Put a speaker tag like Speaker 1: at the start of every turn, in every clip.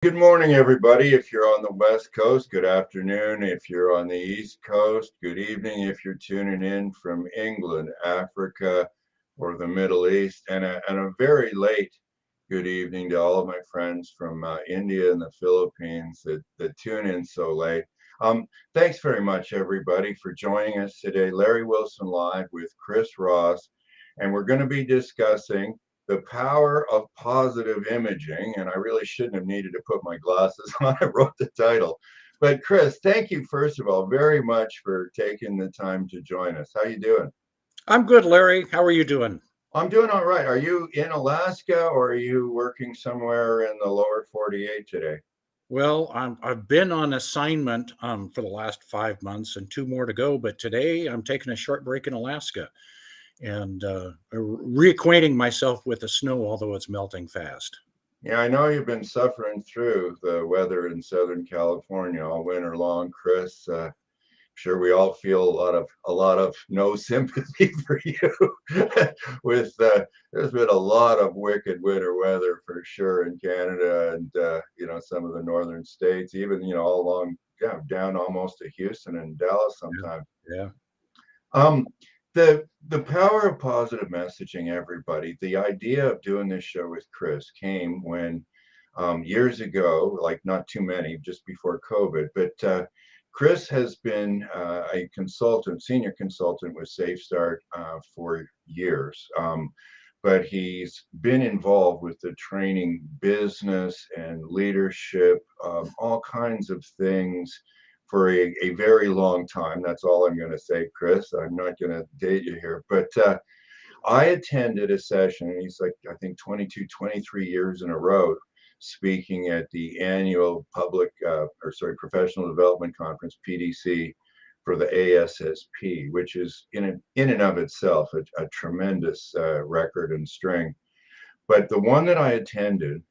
Speaker 1: Good morning, everybody. If you're on the West Coast, good afternoon. If you're on the East Coast, good evening. If you're tuning in from England, Africa, or the Middle East, and a very late good evening to all of my friends from India and the Philippines that tune in so late. Thanks very much, everybody, for joining us today. Larry Wilson Live with Chris Ross, and we're going to be discussing the power of positive imaging. And I really shouldn't have needed to put my glasses on. I wrote the title. But Chris, thank you, first of all, very much for taking the time to join us. How you doing?
Speaker 2: I'm good, Larry. How are you doing?
Speaker 1: I'm doing all right. Are you in Alaska or are you working somewhere in the lower 48 today?
Speaker 2: Well, I've been on assignment for the last 5 months and two more to go, but today I'm taking a short break in Alaska and reacquainting myself with the snow, although it's melting fast.
Speaker 1: Yeah, I know you've been suffering through the weather in Southern California all winter long, Chris. Sure we all feel a lot of no sympathy for you with there's been a lot of wicked winter weather for sure in Canada and some of the northern states, even all along, yeah, down almost to Houston and Dallas sometimes.
Speaker 2: Yeah.
Speaker 1: um the power of positive messaging, everybody. The idea of doing this show with Chris came when years ago, like not too many, just before COVID, but Chris has been a consultant, senior consultant with Safe Start for years. But he's been involved with the training business and leadership, all kinds of things for a very long time. That's all I'm going to say, Chris. I'm not going to date you here. But I attended a session, and he's like, I think 22, 23 years in a row, speaking at the annual professional development conference, PDC, for the ASSP, which is in and of itself a tremendous record and string. But the one that I attended,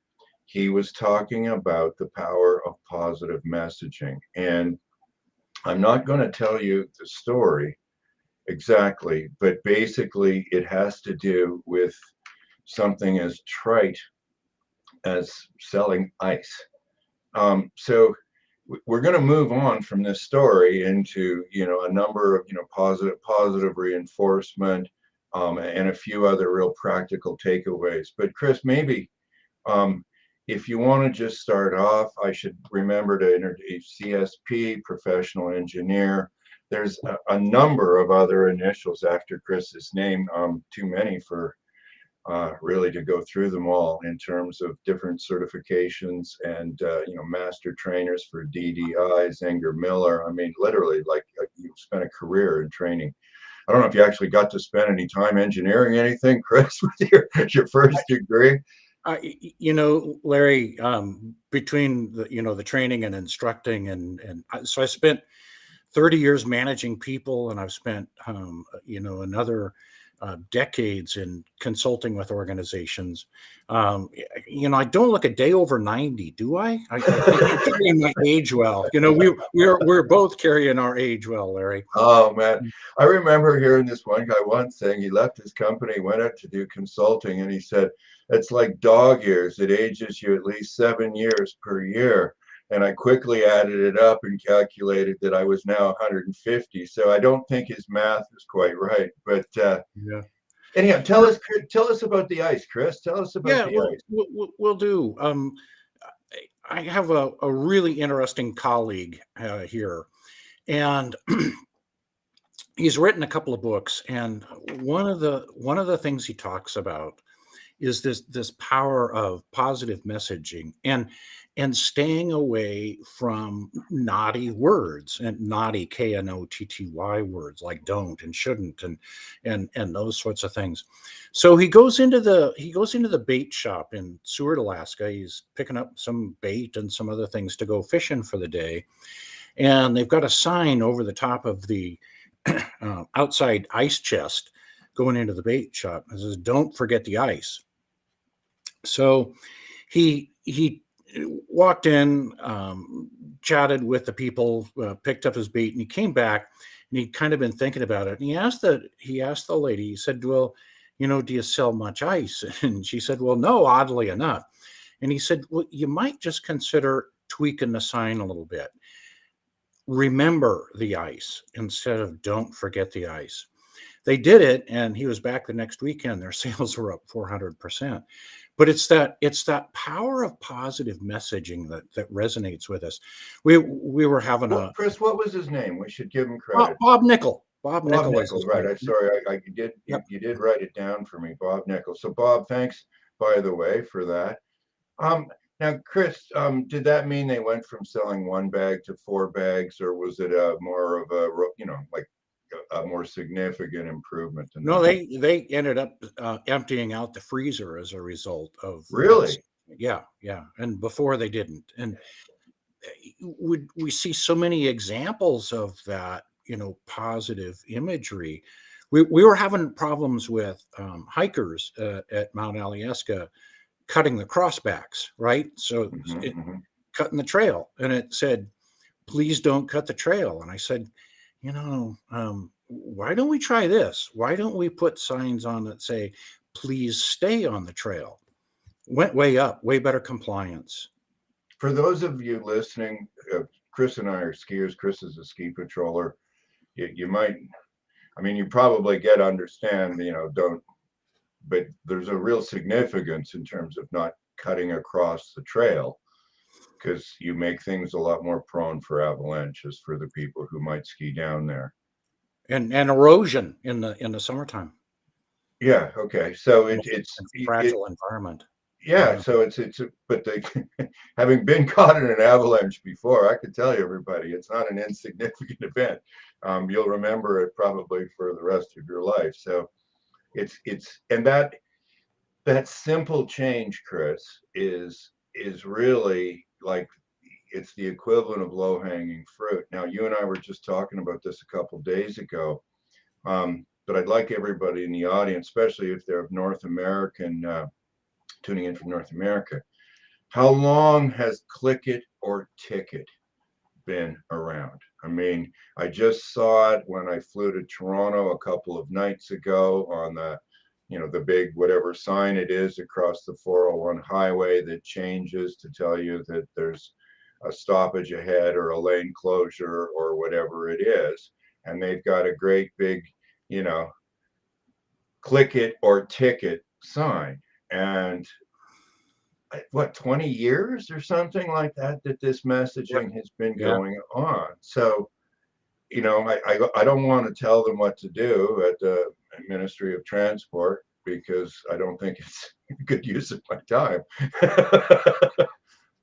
Speaker 1: he was talking about the power of positive messaging. And I'm not going to tell you the story exactly, but basically it has to do with something as trite as selling ice. So we're going to move on from this story into a number of positive reinforcement, and a few other real practical takeaways. But Chris, maybe if you want to just start off, I should remember to introduce CSP, professional engineer. There's a number of other initials after Chris's name, too many for really to go through them all, in terms of different certifications and master trainers for DDI, Zenger Miller. I mean, literally, like you've spent a career in training. I don't know if you actually got to spend any time engineering anything, Chris, with your first degree.
Speaker 2: Larry, between the training and instructing, so I spent 30 years managing people, and I've spent another decades in consulting with organizations. I don't look a day over 90, do I? I think I'm carrying my age well. We're both carrying our age well, Larry.
Speaker 1: Oh man, I remember hearing this one guy once saying he left his company, went out to do consulting, and he said it's like dog years. It ages you at least 7 years per year. And I quickly added it up and calculated that I was now 150. So I don't think his math is quite right. But
Speaker 2: Yeah.
Speaker 1: anyhow, tell us about the ice, Chris. Tell us about
Speaker 2: Yeah,
Speaker 1: the ice.
Speaker 2: we'll do. I have a really interesting colleague here, and he's written a couple of books. And one of the things he talks about is this power of positive messaging and staying away from naughty words, and naughty KNOTTY words like don't and shouldn't and those sorts of things. So he goes into the bait shop in Seward, Alaska. He's picking up some bait and some other things to go fishing for the day, and they've got a sign over the top of the outside ice chest going into the bait shop. It says, "Don't forget the ice." So he walked in, chatted with the people, picked up his bait, and he came back, and he'd kind of been thinking about it. And he asked the lady. He said, "Well, do you sell much ice?" And she said, "Well, no, oddly enough." And he said, well, you might just consider tweaking the sign a little bit. Remember the ice instead of don't forget the ice. They did it, and he was back the next weekend. Their sales were up 400%. But it's that power of positive messaging that resonates with us. We were having
Speaker 1: What,
Speaker 2: a
Speaker 1: Chris, what was his name? We should give him
Speaker 2: Bob,
Speaker 1: credit.
Speaker 2: Bob Nickel. Bob
Speaker 1: Bob
Speaker 2: Nickel is
Speaker 1: Nichols,
Speaker 2: his
Speaker 1: right.
Speaker 2: name.
Speaker 1: I'm sorry. You did
Speaker 2: Yep.
Speaker 1: you did write it down for me, Bob Nichols. So Bob, thanks, by the way, for that. Um, Now, Chris, did that mean they went from selling one bag to four bags, or was it a more of a, like a more significant improvement than
Speaker 2: No,
Speaker 1: that?
Speaker 2: they ended up emptying out the freezer as a result of that.
Speaker 1: Really?
Speaker 2: Yeah, yeah. And before they didn't. And we see so many examples of that, positive imagery. We were having problems with hikers at Mount Alyeska cutting the crossbacks, right? So
Speaker 1: Hmm, hmm.
Speaker 2: cutting the trail, and it said, "Please don't cut the trail." And I said, why don't we try this? Why don't we put signs on that say, "Please stay on the trail"? Went way up, way better compliance.
Speaker 1: For those of you listening, Chris and I are skiers. Chris is a ski patroller. You might, I mean, you probably understand, don't, but there's a real significance in terms of not cutting across the trail, because you make things a lot more prone for avalanches for the people who might ski down there.
Speaker 2: And erosion in the summertime.
Speaker 1: Yeah. Okay. So
Speaker 2: And
Speaker 1: it's it,
Speaker 2: fragile environment.
Speaker 1: yeah.
Speaker 2: Yeah.
Speaker 1: So but they, having been caught in an avalanche before, I can tell you, everybody, it's not an insignificant event. You'll remember it probably for the rest of your life. So and that simple change, Chris, is really like, it's the equivalent of low hanging fruit. Now, you and I were just talking about this a couple days ago, but I'd like everybody in the audience, especially if they're of North American, tuning in from North America, how long has click it or ticket been around? I mean, I just saw it when I flew to Toronto a couple of nights ago on the big whatever sign it is across the 401 highway that changes to tell you that there's a stoppage ahead or a lane closure or whatever it is. And they've got a great big, you know, click it or ticket sign. And what, 20 years or something like that this
Speaker 2: Yep.
Speaker 1: messaging has been
Speaker 2: Yeah.
Speaker 1: going on. So I don't want to tell them what to do at the Ministry of Transport, because I don't think it's a good use of my time.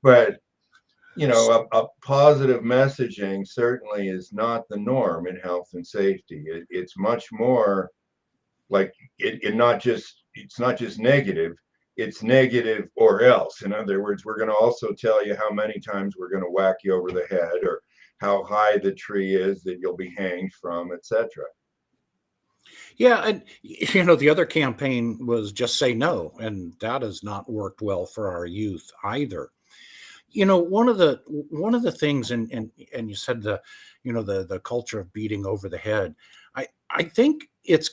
Speaker 1: But a positive messaging certainly is not the norm in health and safety. It's much more like it's not just negative, it's negative or else. In other words, we're going to also tell you how many times we're going to whack you over the head, or how high the tree is that you'll be hanged from, etc.
Speaker 2: Yeah, and the other campaign was just say no, and that has not worked well for our youth either. One of the things, and you said the culture of beating over the head. I think it's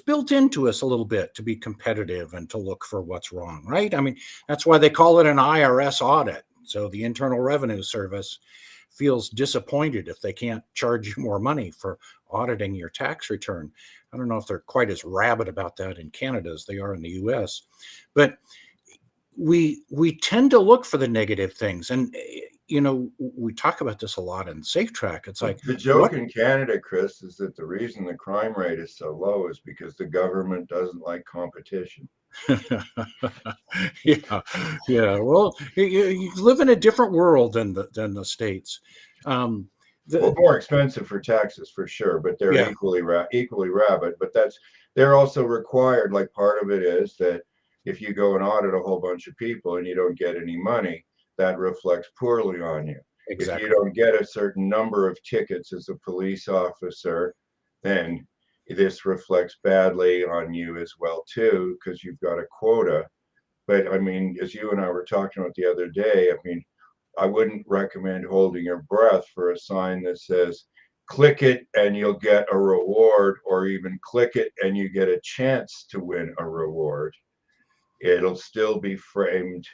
Speaker 2: built into us a little bit to be competitive and to look for what's wrong, right? I mean, that's why they call it an IRS audit. So the Internal Revenue Service feels disappointed if they can't charge you more money for auditing your tax return. I don't know if they're quite as rabid about that in Canada as they are in the US, but we tend to look for the negative things. And we talk about this a lot in Safe Track. It's like,
Speaker 1: The
Speaker 2: what?
Speaker 1: joke in Canada, Chris, is that the reason the crime rate is so low is because the government doesn't like competition.
Speaker 2: Yeah, yeah. Well, you live in a different world than the states. um
Speaker 1: Well,
Speaker 2: the
Speaker 1: more expensive for taxes for sure, but they're
Speaker 2: Yeah,
Speaker 1: equally rabid. But they're also required. Like, part of it is that if you go and audit a whole bunch of people and you don't get any money, that reflects poorly on you. If you
Speaker 2: exactly.
Speaker 1: don't get a certain number of tickets as a police officer, then this reflects badly on you as well too, because you've got a quota. But I mean, as you and I were talking about the other day, I mean, I wouldn't recommend holding your breath for a sign that says, click it and you'll get a reward, or even click it and you get a chance to win a reward. it'll still be framed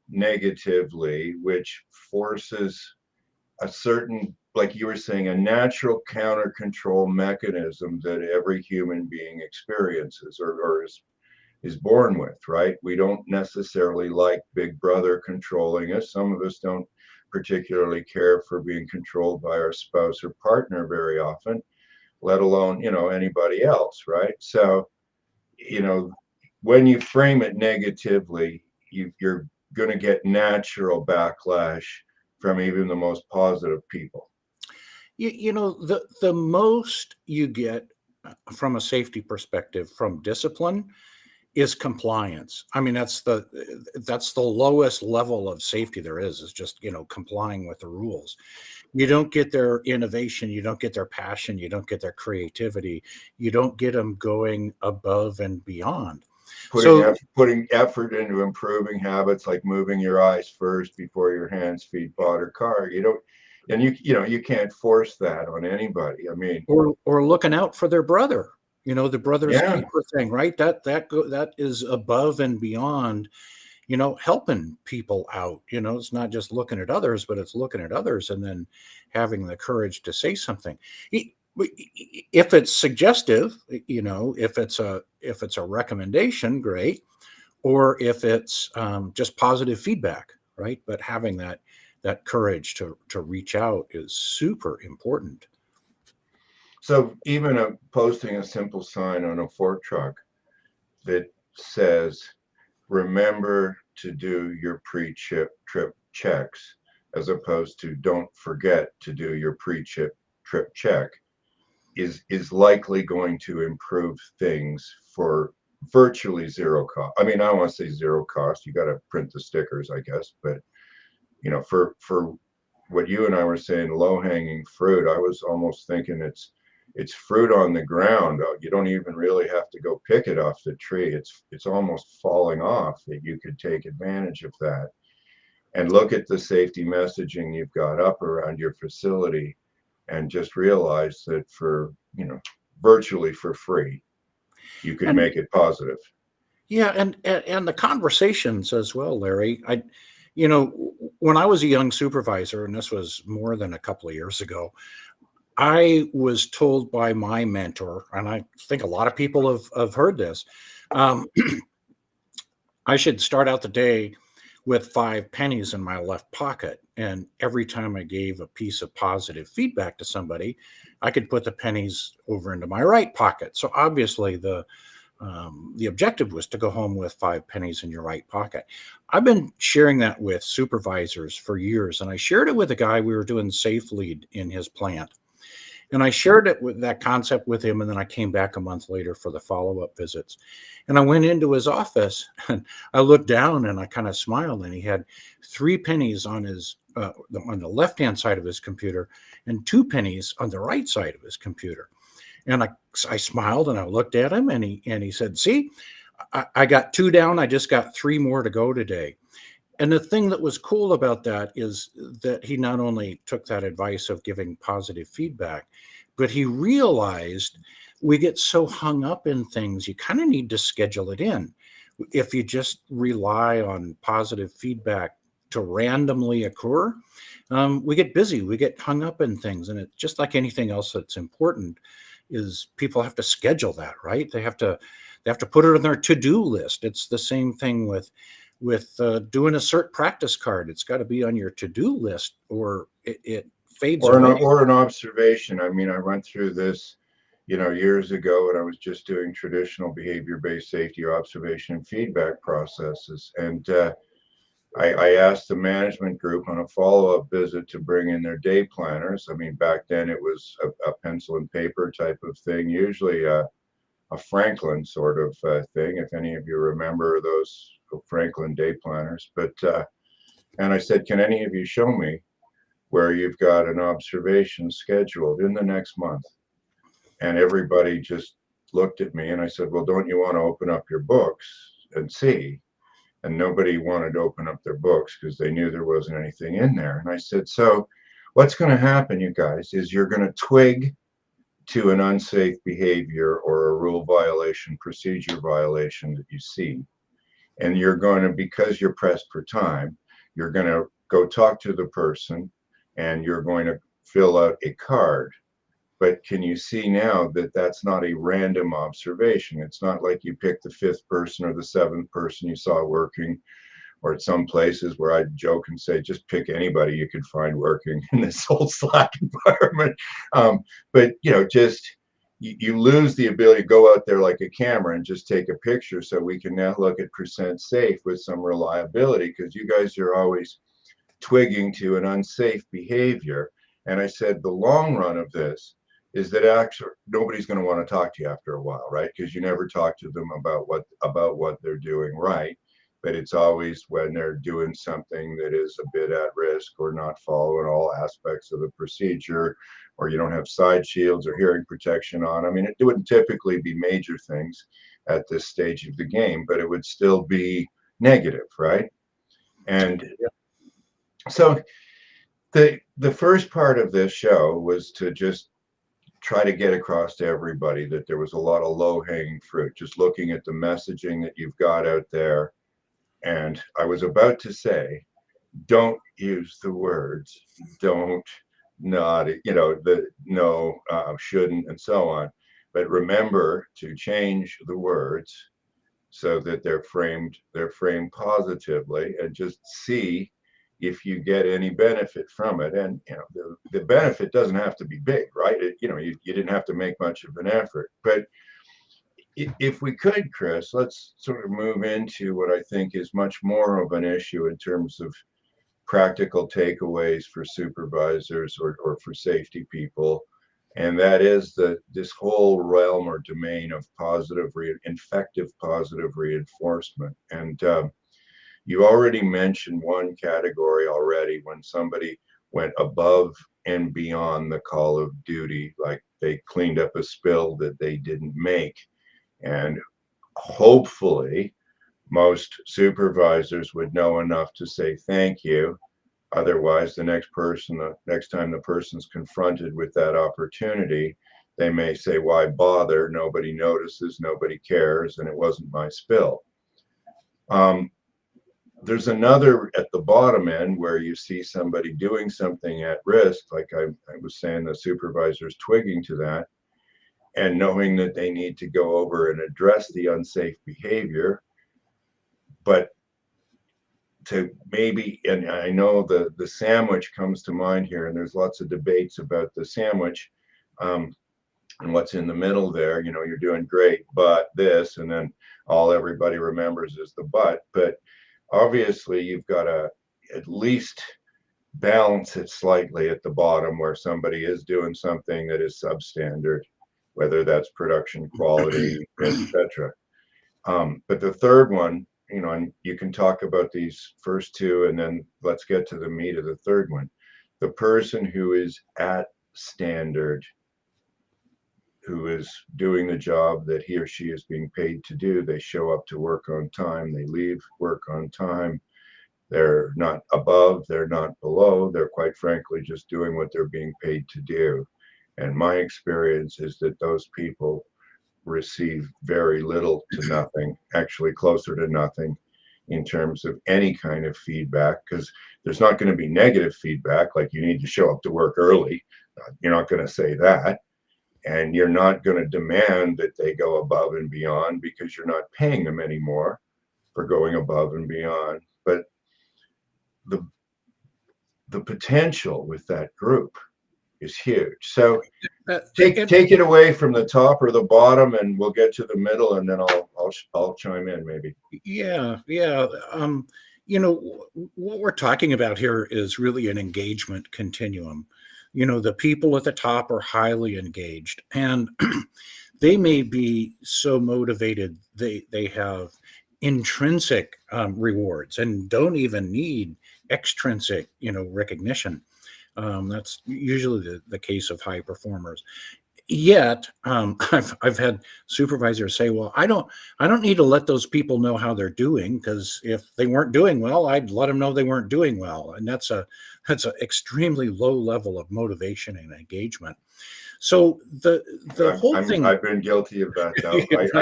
Speaker 1: negatively, which forces a certain, like you were saying, a natural counter control mechanism that every human being experiences, or is born with, right? We don't necessarily like Big Brother controlling us. Some of us don't particularly care for being controlled by our spouse or partner very often, let alone, anybody else, right? So, you know, when you frame it negatively, you're going to get natural backlash from even the most positive people.
Speaker 2: The most you get from a safety perspective from discipline is compliance. I mean, that's the lowest level of safety there is just, complying with the rules. You don't get their innovation, you don't get their passion, you don't get their creativity, you don't get them going above and beyond.
Speaker 1: Putting
Speaker 2: So,
Speaker 1: effort, putting effort into improving habits like moving your eyes first before your hands, feet, butt, or car. You don't, and you can't force that on anybody. I mean,
Speaker 2: or looking out for their brother, the brother's
Speaker 1: yeah.
Speaker 2: keeper thing, right? That is above and beyond, helping people out. It's not just looking at others, but it's looking at others and then having the courage to say something. If it's suggestive, if it's a recommendation, great. Or if it's just positive feedback, right? But having that courage to reach out is super important.
Speaker 1: So even posting a simple sign on a fork truck that says, remember to do your trip checks, as opposed to don't forget to do your trip check, is likely going to improve things for virtually zero cost. I mean, I don't want to say zero cost. You got to print the stickers, I guess, but for what you and I were saying, low hanging fruit, I was almost thinking it's fruit on the ground. You don't even really have to go pick it off the tree. It's almost falling off, that you could take advantage of that. And look at the safety messaging you've got up around your facility, and just realize that for, virtually for free, you could
Speaker 2: And
Speaker 1: make it positive.
Speaker 2: yeah, and the conversations as well, Larry. When I was a young supervisor, and this was more than a couple of years ago, I was told by my mentor, and I think a lot of people have heard this. Um, I should start out the day with 5 pennies in my left pocket. And every time I gave a piece of positive feedback to somebody, I could put the pennies over into my right pocket. So obviously, the objective was to go home with 5 pennies in your right pocket. I've been sharing that with supervisors for years, and I shared it with a guy we were doing safe lead in his plant. And I shared it with that concept with him. And then I came back a month later for the follow up visits. And I went into his office and I looked down and I kind of smiled. And he had 3 pennies on the left hand side of his computer and 2 pennies on the right side of his computer. And I smiled and I looked at him and he said, "See, I got 2 down. I just got 3 more to go today." And the thing that was cool about that is that he not only took that advice of giving positive feedback, but he realized we get so hung up in things, you kind of need to schedule it in. If you just rely on positive feedback to randomly occur, we get busy, we get hung up in things. And it's just like anything else that's important, is people have to schedule that, right? They have to put it on their to-do list. It's the same thing with doing a cert practice card. It's got to be on your to-do list or it fades
Speaker 1: Or
Speaker 2: away.
Speaker 1: an observation. I mean, I went through this, years ago when I was just doing traditional behavior-based safety observation and feedback processes. And I asked the management group on a follow-up visit to bring in their day planners. I mean, back then it was a pencil and paper type of thing, usually a Franklin sort of thing, if any of you remember those Franklin day planners. But and I said, can any of you show me where you've got an observation scheduled in the next month? And everybody just looked at me, and I said, well, don't you want to open up your books and see? And nobody wanted to open up their books because they knew there wasn't anything in there. And I said, so what's going to happen, you guys, is you're going to twig to an unsafe behavior or a rule violation, procedure violation that you see. and you're going to, because you're pressed for time, you're going to go talk to the person and you're going to fill out a card. But can you see now that that's not a random observation? It's not like you pick the fifth person or the seventh person you saw working, or at some places where I joke and say, just pick anybody you could find working in this whole Slack environment. But, just you lose the ability to go out there like a camera and just take a picture. So we can now look at percent safe with some reliability, because you guys are always twigging to an unsafe behavior. And I said, the long run of this is that actually nobody's going to want to talk to you after a while, right? Because you never talk to them about what they're doing right. But it's always when they're doing something that is a bit at risk, or not following all aspects of the procedure, or you don't have side shields or hearing protection on. I mean, it wouldn't typically be major things at this stage of the game, but it would still be negative, right? And so the first part of this show was to just try to get across to everybody that there was a lot of low-hanging fruit, just looking at the messaging that you've got out there. And I was about to say, don't use the words, don't, not, the no, shouldn't, and so on. But remember to change the words so that they're framed positively, and just see if you get any benefit from it. And the benefit doesn't have to be big, right? You didn't have to make much of an effort. But if we could, Chris, let's sort of move into what I think is much more of an issue in terms of practical takeaways for supervisors or for safety people. And that is this whole realm or domain of effective positive reinforcement. And you already mentioned one category already, when somebody went above and beyond the call of duty, like they cleaned up a spill that they didn't make. And hopefully most supervisors would know enough to say thank you. Otherwise, the next time the person's confronted with that opportunity, they may say, why bother? Nobody notices, nobody cares, and it wasn't my spill. There's another at the bottom end where you see somebody doing something at risk, like I was saying, the supervisor's twigging to that, and knowing that they need to go over and address the unsafe behavior. But to maybe, and I know the sandwich comes to mind here, and there's lots of debates about the sandwich, and what's in the middle there. You're doing great, but this, and then all everybody remembers is the but. But obviously you've got to at least balance it slightly at the bottom, where somebody is doing something that is substandard, whether that's production quality, etc. But the third one, and you can talk about these first two, and then let's get to the meat of the third one. The person who is at standard, who is doing the job that he or she is being paid to do. They show up to work on time, they leave work on time. They're not above, they're not below, they're quite frankly just doing what they're being paid to do. And my experience is that those people receive very little to nothing, actually closer to nothing, in terms of any kind of feedback, because there's not going to be negative feedback, like you need to show up to work early. You're not going to say that. And you're not going to demand that they go above and beyond, because you're not paying them anymore for going above and beyond. But the potential with that group is huge. So take it away from the top or the bottom, and we'll get to the middle, and then I'll chime in maybe.
Speaker 2: Yeah. What we're talking about here is really an engagement continuum. The people at the top are highly engaged, and they may be so motivated they have intrinsic rewards and don't even need extrinsic recognition. That's usually the case of high performers. Yet, I've had supervisors say, "Well, I don't need to let those people know how they're doing, because if they weren't doing well, I'd let them know they weren't doing well." And that's a extremely low level of motivation and engagement. So the whole thing,
Speaker 1: I've been guilty of that though.
Speaker 2: right?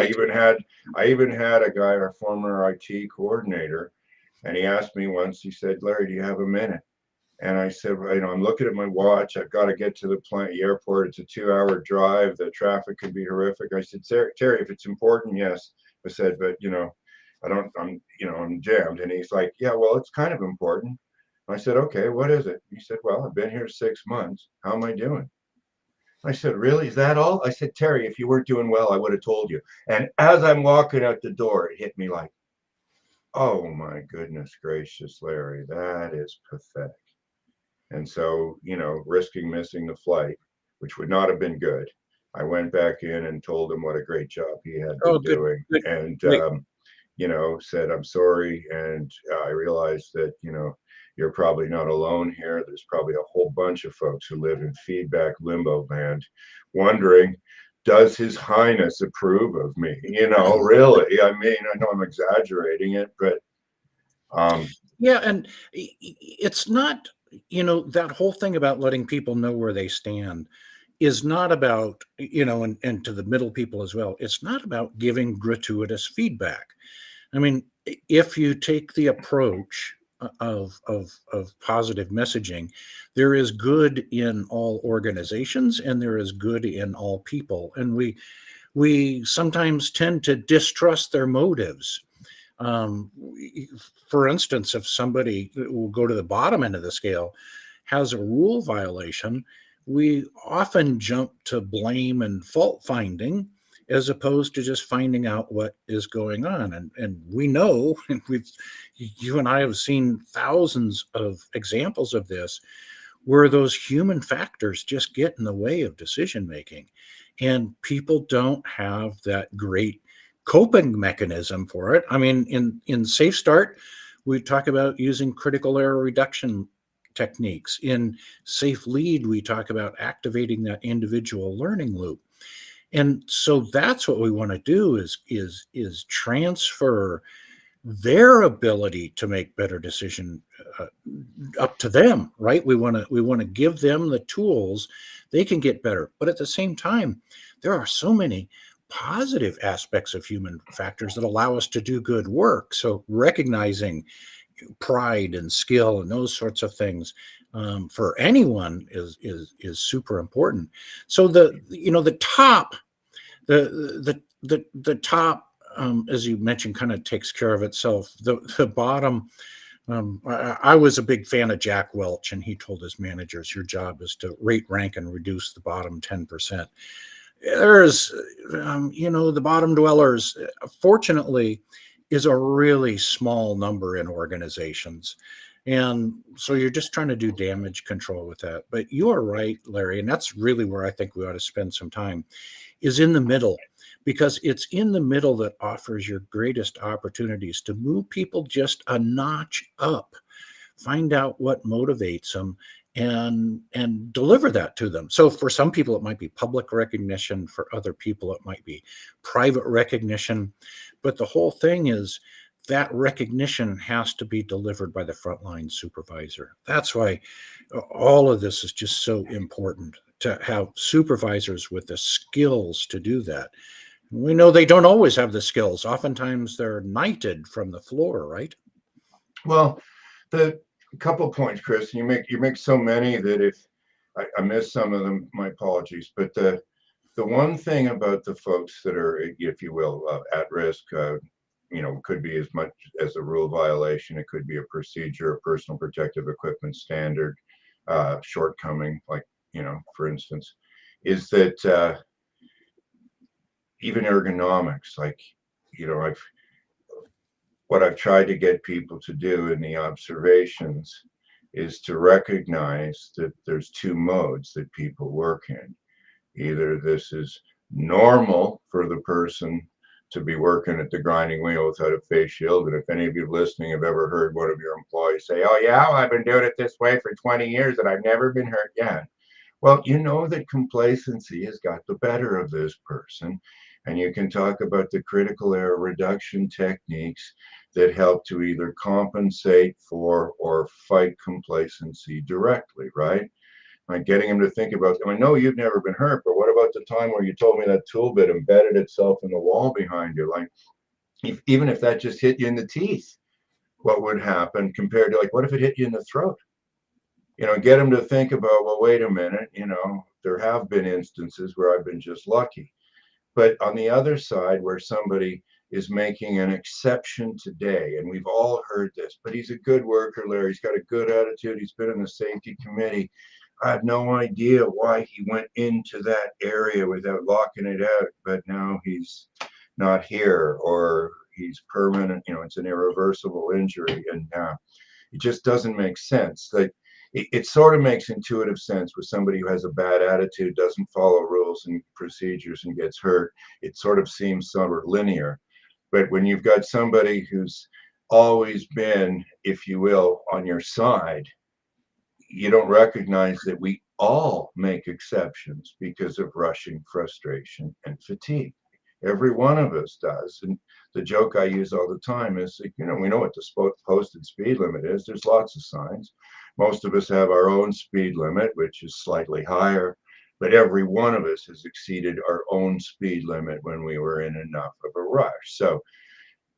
Speaker 1: I even had a guy, a former IT coordinator, and he asked me once. He said, "Larry, do you have a minute?" And I said, well, I'm looking at my watch. I've got to get to the airport. It's a 2 hour drive. The traffic could be horrific. I said, Terry, if it's important, yes. I said, but I'm jammed. And he's like, yeah, well, it's kind of important. I said, okay, what is it? He said, well, I've been here 6 months. How am I doing? I said, really? Is that all? I said, Terry, if you weren't doing well, I would have told you. And as I'm walking out the door, it hit me like, oh my goodness gracious, Larry, that is pathetic. And so, risking missing the flight, which would not have been good, I went back in and told him what a great job he had
Speaker 2: Oh,
Speaker 1: been
Speaker 2: good,
Speaker 1: doing.
Speaker 2: good,
Speaker 1: And,
Speaker 2: great.
Speaker 1: said, I'm sorry. And I realized that, you're probably not alone here. There's probably a whole bunch of folks who live in feedback limbo land wondering, does His Highness approve of me? Really. I mean, I know I'm exaggerating it, but um,
Speaker 2: Yeah, and it's not, that whole thing about letting people know where they stand is not about, and to the middle people as well, it's not about giving gratuitous feedback. I mean, if you take the approach of positive messaging, there is good in all organizations and there is good in all people, and we sometimes tend to distrust their motives. um, for instance, if somebody will go to the bottom end of the scale has a rule violation, we often jump to blame and fault finding as opposed to just finding out what is going on. And we know, and you and I have seen thousands of examples of this, where those human factors just get in the way of decision making. And people don't have that great coping mechanism for it. I mean, in Safe Start, we talk about using critical error reduction techniques. In Safe Lead, we talk about activating that individual learning loop. And so that's what we want to do is transfer their ability to make better decision uh, up to them, right? We want to give them the tools, they can get better. But at the same time, there are so many positive aspects of human factors that allow us to do good work. So recognizing pride and skill and those sorts of things, for anyone is super important. So the top, the top, as you mentioned, kind of takes care of itself. The bottom, I was a big fan of Jack Welch, and he told his managers, "Your job is to rate, rank, and reduce the bottom 10%." There's, the bottom dwellers, fortunately, is a really small number in organizations. And so you're just trying to do damage control with that. But you are right, Larry, and that's really where I think we ought to spend some time, is in the middle, because it's in the middle that offers your greatest opportunities to move people just a notch up, find out what motivates them, and deliver that to them. So for some people it might be public recognition, for other people it might be private recognition, but the whole thing is that recognition has to be delivered by the frontline supervisor. That's why all of this is just so important, to have supervisors with the skills to do that. We know they don't always have the skills. Oftentimes they're knighted from the floor, right?
Speaker 1: well, the couple points, Chris. You make so many that if I miss some of them, my apologies. But the one thing about the folks that are, if you will, at risk, could be as much as a rule violation. It could be a procedure, a personal protective equipment standard shortcoming, like, for instance, is that even ergonomics, like, I've what I've tried to get people to do in the observations is to recognize that there's two modes that people work in. Either this is normal for the person to be working at the grinding wheel without a face shield. And if any of you listening have ever heard one of your employees say, "Oh, yeah, well, I've been doing it this way for 20 years and I've never been hurt yet." Well, you know that complacency has got the better of this person. And you can talk about the critical error reduction techniques that help to either compensate for or fight complacency directly, right? Like getting him to think about, I know you've never been hurt, but what about the time where you told me that tool bit embedded itself in the wall behind you? Like, even if that just hit you in the teeth, what would happen compared to like, what if it hit you in the throat? Get them to think about, well, wait a minute, there have been instances where I've been just lucky. But on the other side, where somebody is making an exception today, and we've all heard this, but he's a good worker, Larry. He's got a good attitude. He's been in the safety committee. I have no idea why he went into that area without locking it out, but now he's not here, or he's permanent, it's an irreversible injury. And it just doesn't make sense. Like, it sort of makes intuitive sense with somebody who has a bad attitude, doesn't follow rules and procedures, and gets hurt. It sort of seems sort of linear. But when you've got somebody who's always been, if you will, on your side, you don't recognize that we all make exceptions because of rushing, frustration, and fatigue. Every one of us does. And the joke I use all the time is, we know what the posted speed limit is. There's lots of signs. Most of us have our own speed limit, which is slightly higher, but every one of us has exceeded our own speed limit when we were in enough of a rush. So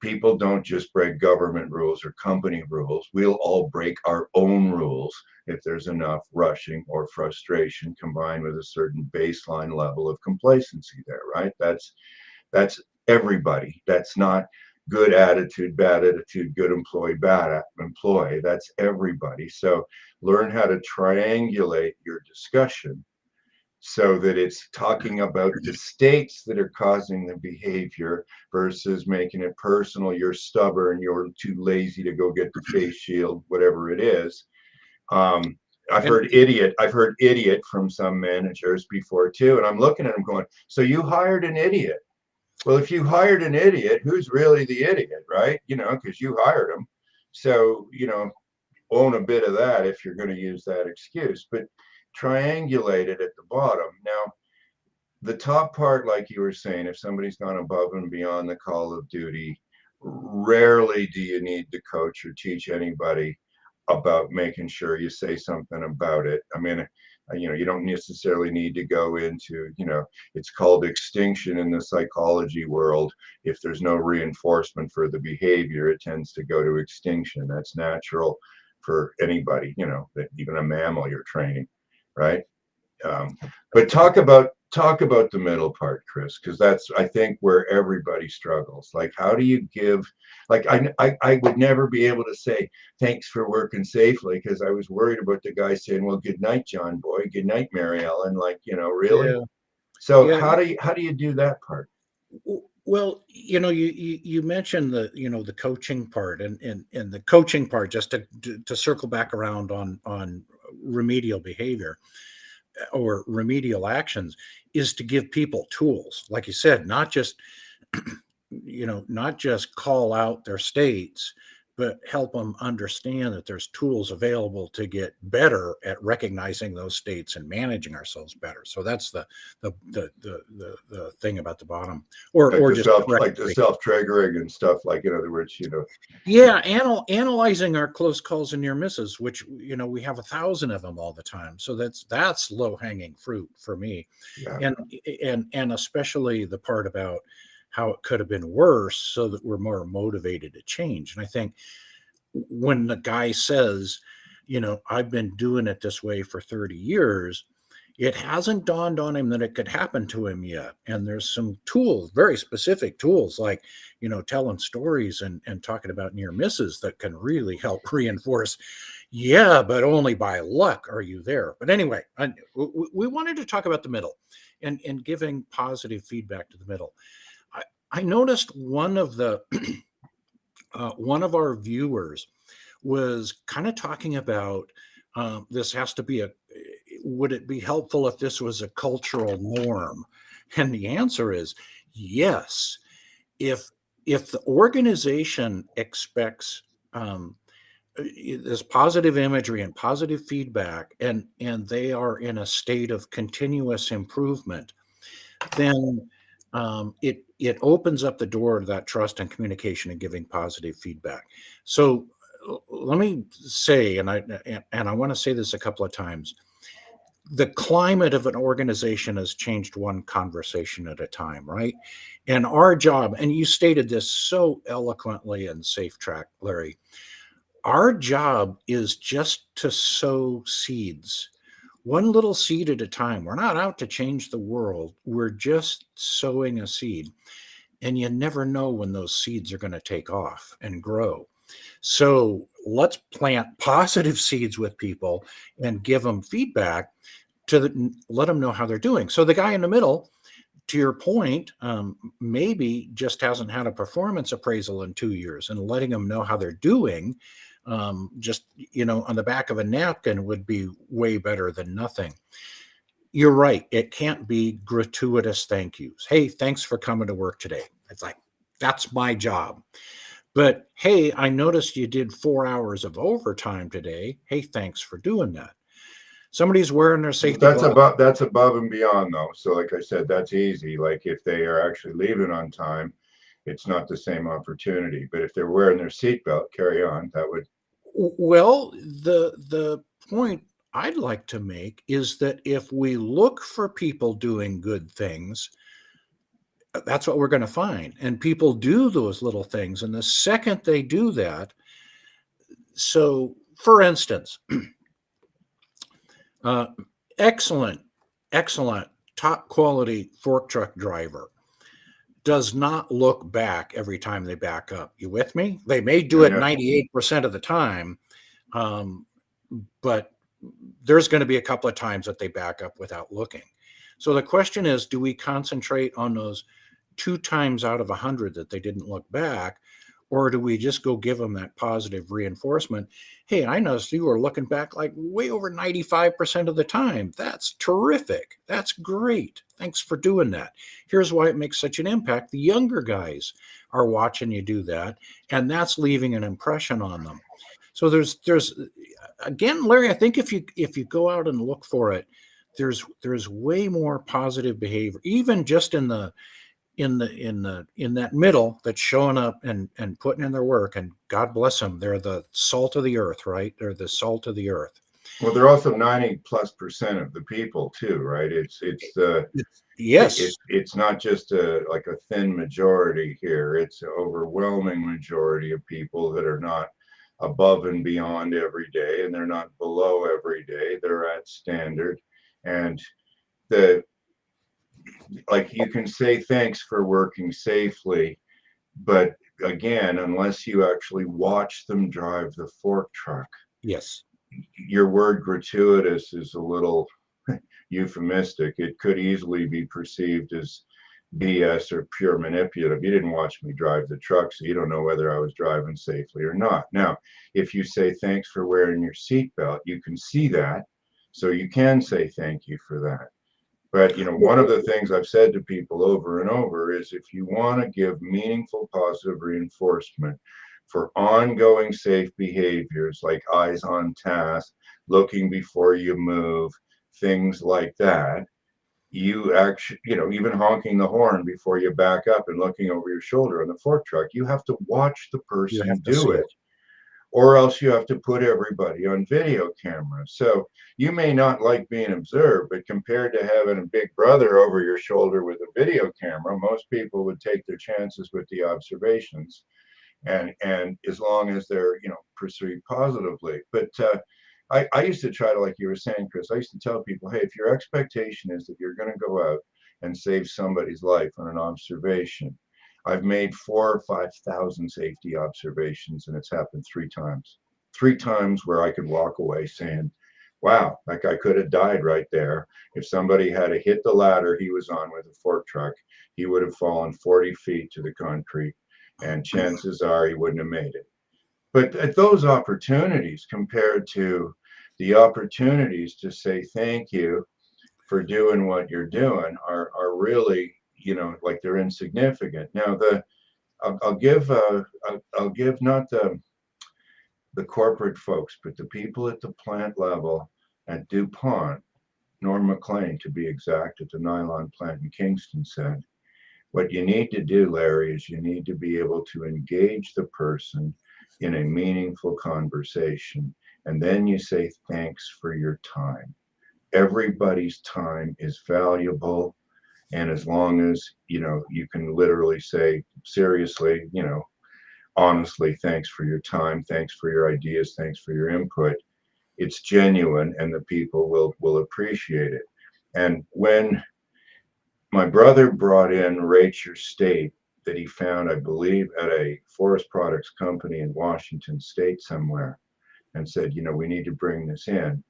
Speaker 1: people don't just break government rules or company rules. We'll all break our own rules if there's enough rushing or frustration combined with a certain baseline level of complacency there, right? That's everybody. That's not good attitude, bad attitude, good employee, bad employee. That's everybody. So learn how to triangulate your discussion so that it's talking about the states that are causing the behavior versus making it personal. You're stubborn, you're too lazy to go get the face shield, whatever it is. Um, I've
Speaker 2: And
Speaker 1: heard idiot. I've heard idiot from some managers before too, and I'm looking at them going, "So you hired an idiot?" Well, if you hired an idiot, who's really the idiot, right? Because you hired him. So own a bit of that if you're going to use that excuse, but triangulate it at the bottom. Now, the top part, like you were saying, if somebody's gone above and beyond the call of duty, rarely do you need to coach or teach anybody about making sure you say something about it. I mean, you don't necessarily need to go into, it's called extinction in the psychology world. If there's no reinforcement for the behavior, it tends to go to extinction. That's natural for anybody, even a mammal you're training, right? Um, but talk about the middle part, Chris, because that's, I think, where everybody struggles. Like, how do you give? Like, I would never be able to say thanks for working safely because I was worried about the guy saying, "Well, good night, John Boy. Good night, Mary Ellen." Like, really.
Speaker 2: yeah,
Speaker 1: So
Speaker 2: yeah.
Speaker 1: how do you do that part?
Speaker 2: Well, you mentioned the coaching part, and the coaching part, just to circle back around on remedial behavior or remedial actions, is to give people tools, like you said, not just call out their states, but help them understand that there's tools available to get better at recognizing those states and managing ourselves better. So that's the thing about the bottom, or just
Speaker 1: Like the
Speaker 2: correctly.
Speaker 1: self triggering and stuff. Like, in other words,
Speaker 2: Yeah, analyzing our close calls and near misses, which we have 1,000 of them all the time. So that's low hanging fruit for me,
Speaker 1: yeah.
Speaker 2: and and especially the part about how it could have been worse, so that we're more motivated to change. And I think when the guy says, I've been doing it this way for 30 years, it hasn't dawned on him that it could happen to him yet. And there's some tools, very specific tools, like, telling stories and talking about near misses, that can really help reinforce, yeah, but only by luck are you there. But anyway, we wanted to talk about the middle, and giving positive feedback to the middle. I noticed one of our viewers was kind of talking about, this has to be would it be helpful if this was a cultural norm? And the answer is yes. If the organization expects, this positive imagery and positive feedback, and they are in a state of continuous improvement, then it opens up the door to that trust and communication and giving positive feedback. So let me say, and I want to say this a couple of times, the climate of an organization has changed one conversation at a time, right? And our job, and you stated this so eloquently in Safe Track, Larry, our job is just to sow seeds, one little seed at a time. We're not out to change the world. We're just sowing a seed. And you never know when those seeds are going to take off and grow. So let's plant positive seeds with people and give them feedback let them know how they're doing. So the guy in the middle, to your point, maybe just hasn't had a performance appraisal in 2 years, and letting them know how they're doing, just on the back of a napkin would be way better than nothing. You're right. It can't be gratuitous thank yous. Hey, thanks for coming to work today. It's like, that's my job. But hey, I noticed you did 4 hours of overtime today. Hey, thanks for doing that. Somebody's wearing their safety glasses.
Speaker 1: That's above and beyond though. So like I said, that's easy. Like if they are actually leaving on time, it's not the same opportunity. But if they're wearing their seatbelt, carry on. That would.
Speaker 2: Well, the point I'd like to make is that if we look for people doing good things, that's what we're going to find. And people do those little things. And the second they do that, so for instance, excellent, top quality fork truck driver does not look back every time they back up. You with me? They may do it 98% of the time, but there's going to be a couple of times that they back up without looking. So the question is, do we concentrate on those 2 times out of 100 that they didn't look back, or do we just go give them that positive reinforcement? Hey, I noticed you were looking back like way over 95% of the time. That's terrific. That's great. Thanks for doing that. Here's why it makes such an impact. The younger guys are watching you do that, and that's leaving an impression on them. So there's again, Larry, I think if you go out and look for it, there's way more positive behavior, even just in that middle that's showing up and putting in their work. And God bless them, they're the salt of the earth, right? They're the salt of the earth.
Speaker 1: Well, they're also 90+% of the people too, right?
Speaker 2: Yes.
Speaker 1: It's not just like a thin majority here. It's an overwhelming majority of people that are not above and beyond every day, and they're not below every day. They're at standard. And like you can say thanks for working safely, but again, unless you actually watch them drive the fork truck,
Speaker 2: yes,
Speaker 1: your word gratuitous is a little euphemistic. It could easily be perceived as BS or pure manipulative. You didn't watch me drive the truck, so you don't know whether I was driving safely or not. Now, if you say thanks for wearing your seatbelt, you can see that, so you can say thank you for that. But one of the things I've said to people over and over is if you want to give meaningful positive reinforcement for ongoing safe behaviors like eyes on task, looking before you move, things like that, you actually, even honking the horn before you back up and looking over your shoulder on the fork truck, you have to watch the
Speaker 2: you
Speaker 1: person
Speaker 2: have to
Speaker 1: do
Speaker 2: see
Speaker 1: it, or else you have to put everybody on video camera. So you may not like being observed, but compared to having a big brother over your shoulder with a video camera, most people would take their chances with the observations, and as long as they're perceived positively. But I used to try to, like you were saying, Chris, I used to tell people, hey, if your expectation is that you're going to go out and save somebody's life on an observation, I've made 4,000 or 5,000 safety observations, and it's happened 3 times. 3 times where I could walk away saying, wow, like I could have died right there. If somebody had hit the ladder he was on with a fork truck, he would have fallen 40 feet to the concrete, and chances are he wouldn't have made it. But at those opportunities compared to the opportunities to say thank you for doing what you're doing are really, like they're insignificant. Now I'll give not the corporate folks, but the people at the plant level at DuPont, Norm McLean, to be exact, at the nylon plant in Kingston said, what you need to do, Larry, is you need to be able to engage the person in a meaningful conversation. And then you say, thanks for your time. Everybody's time is valuable. And as long as, you can literally say, seriously, honestly, thanks for your time, thanks for your ideas, thanks for your input, it's genuine and the people will appreciate it. And when my brother brought in Rate Your State that he found, I believe, at a forest products company in Washington State somewhere, and said, we need to bring this in.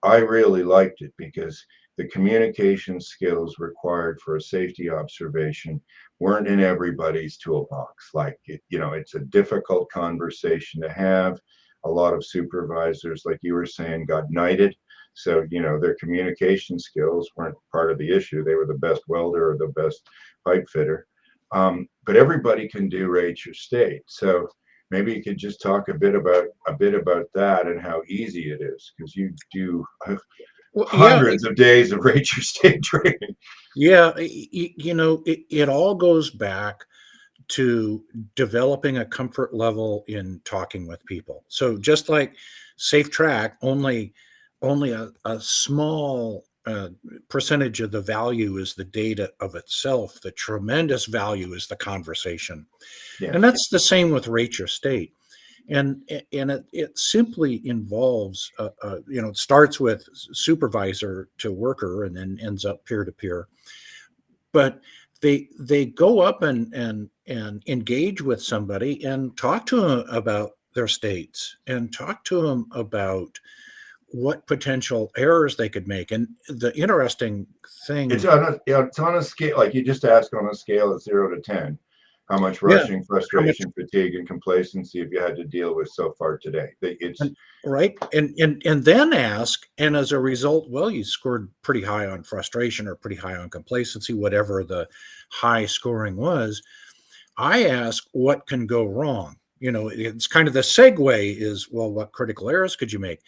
Speaker 1: I really liked it because the communication skills required for a safety observation weren't in everybody's toolbox. Like, it's a difficult conversation to have. A lot of supervisors, like you were saying, got knighted. So, their communication skills weren't part of the issue. They were the best welder or the best pipe fitter. But everybody can do Rate Your State. So maybe you could just talk a bit about that and how easy it is, because you do
Speaker 2: Well, yeah,
Speaker 1: hundreds of days of Rate Your State training.
Speaker 2: yeah. It all goes back to developing a comfort level in talking with people. So just like Safe Track, only a small percentage of the value is the data of itself. The tremendous value is the conversation, and
Speaker 1: Yes.
Speaker 2: that's the same with Rate Your State. And it simply involves, it starts with supervisor to worker and then ends up peer to peer. But they go up and engage with somebody and talk to them about their states and talk to them about what potential errors they could make. And the interesting
Speaker 1: It's
Speaker 2: thing,
Speaker 1: on a it's on a scale, like you just asked, on a scale of 0 to 10. How much
Speaker 2: yeah,
Speaker 1: rushing,
Speaker 2: how much,
Speaker 1: frustration, fatigue, and complacency have you had to deal with so far today? It's
Speaker 2: right? And then ask, and as a result, well, you scored pretty high on frustration or pretty high on complacency, whatever the high scoring was. I ask, what can go wrong? It's kind of the segue is, well, what critical errors could you make?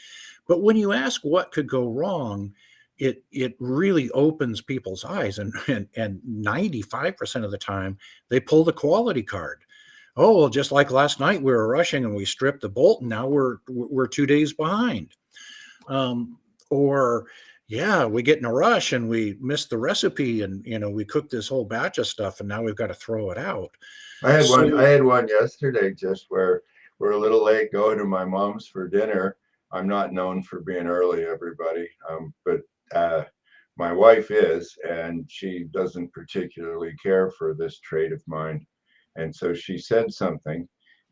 Speaker 2: But when you ask what could go wrong, it really opens people's eyes, and 95% of the time they pull the quality card. Oh, well, just like last night we were rushing and we stripped the bolt, and now we're 2 days behind. Or yeah, we get in a rush and we missed the recipe, and we cooked this whole batch of stuff and now we've got to throw it out.
Speaker 1: I
Speaker 2: So
Speaker 1: had one yesterday just where we're a little late going to my mom's for dinner. I'm not known for being early, everybody, but my wife is, and she doesn't particularly care for this trait of mine. And so she said something,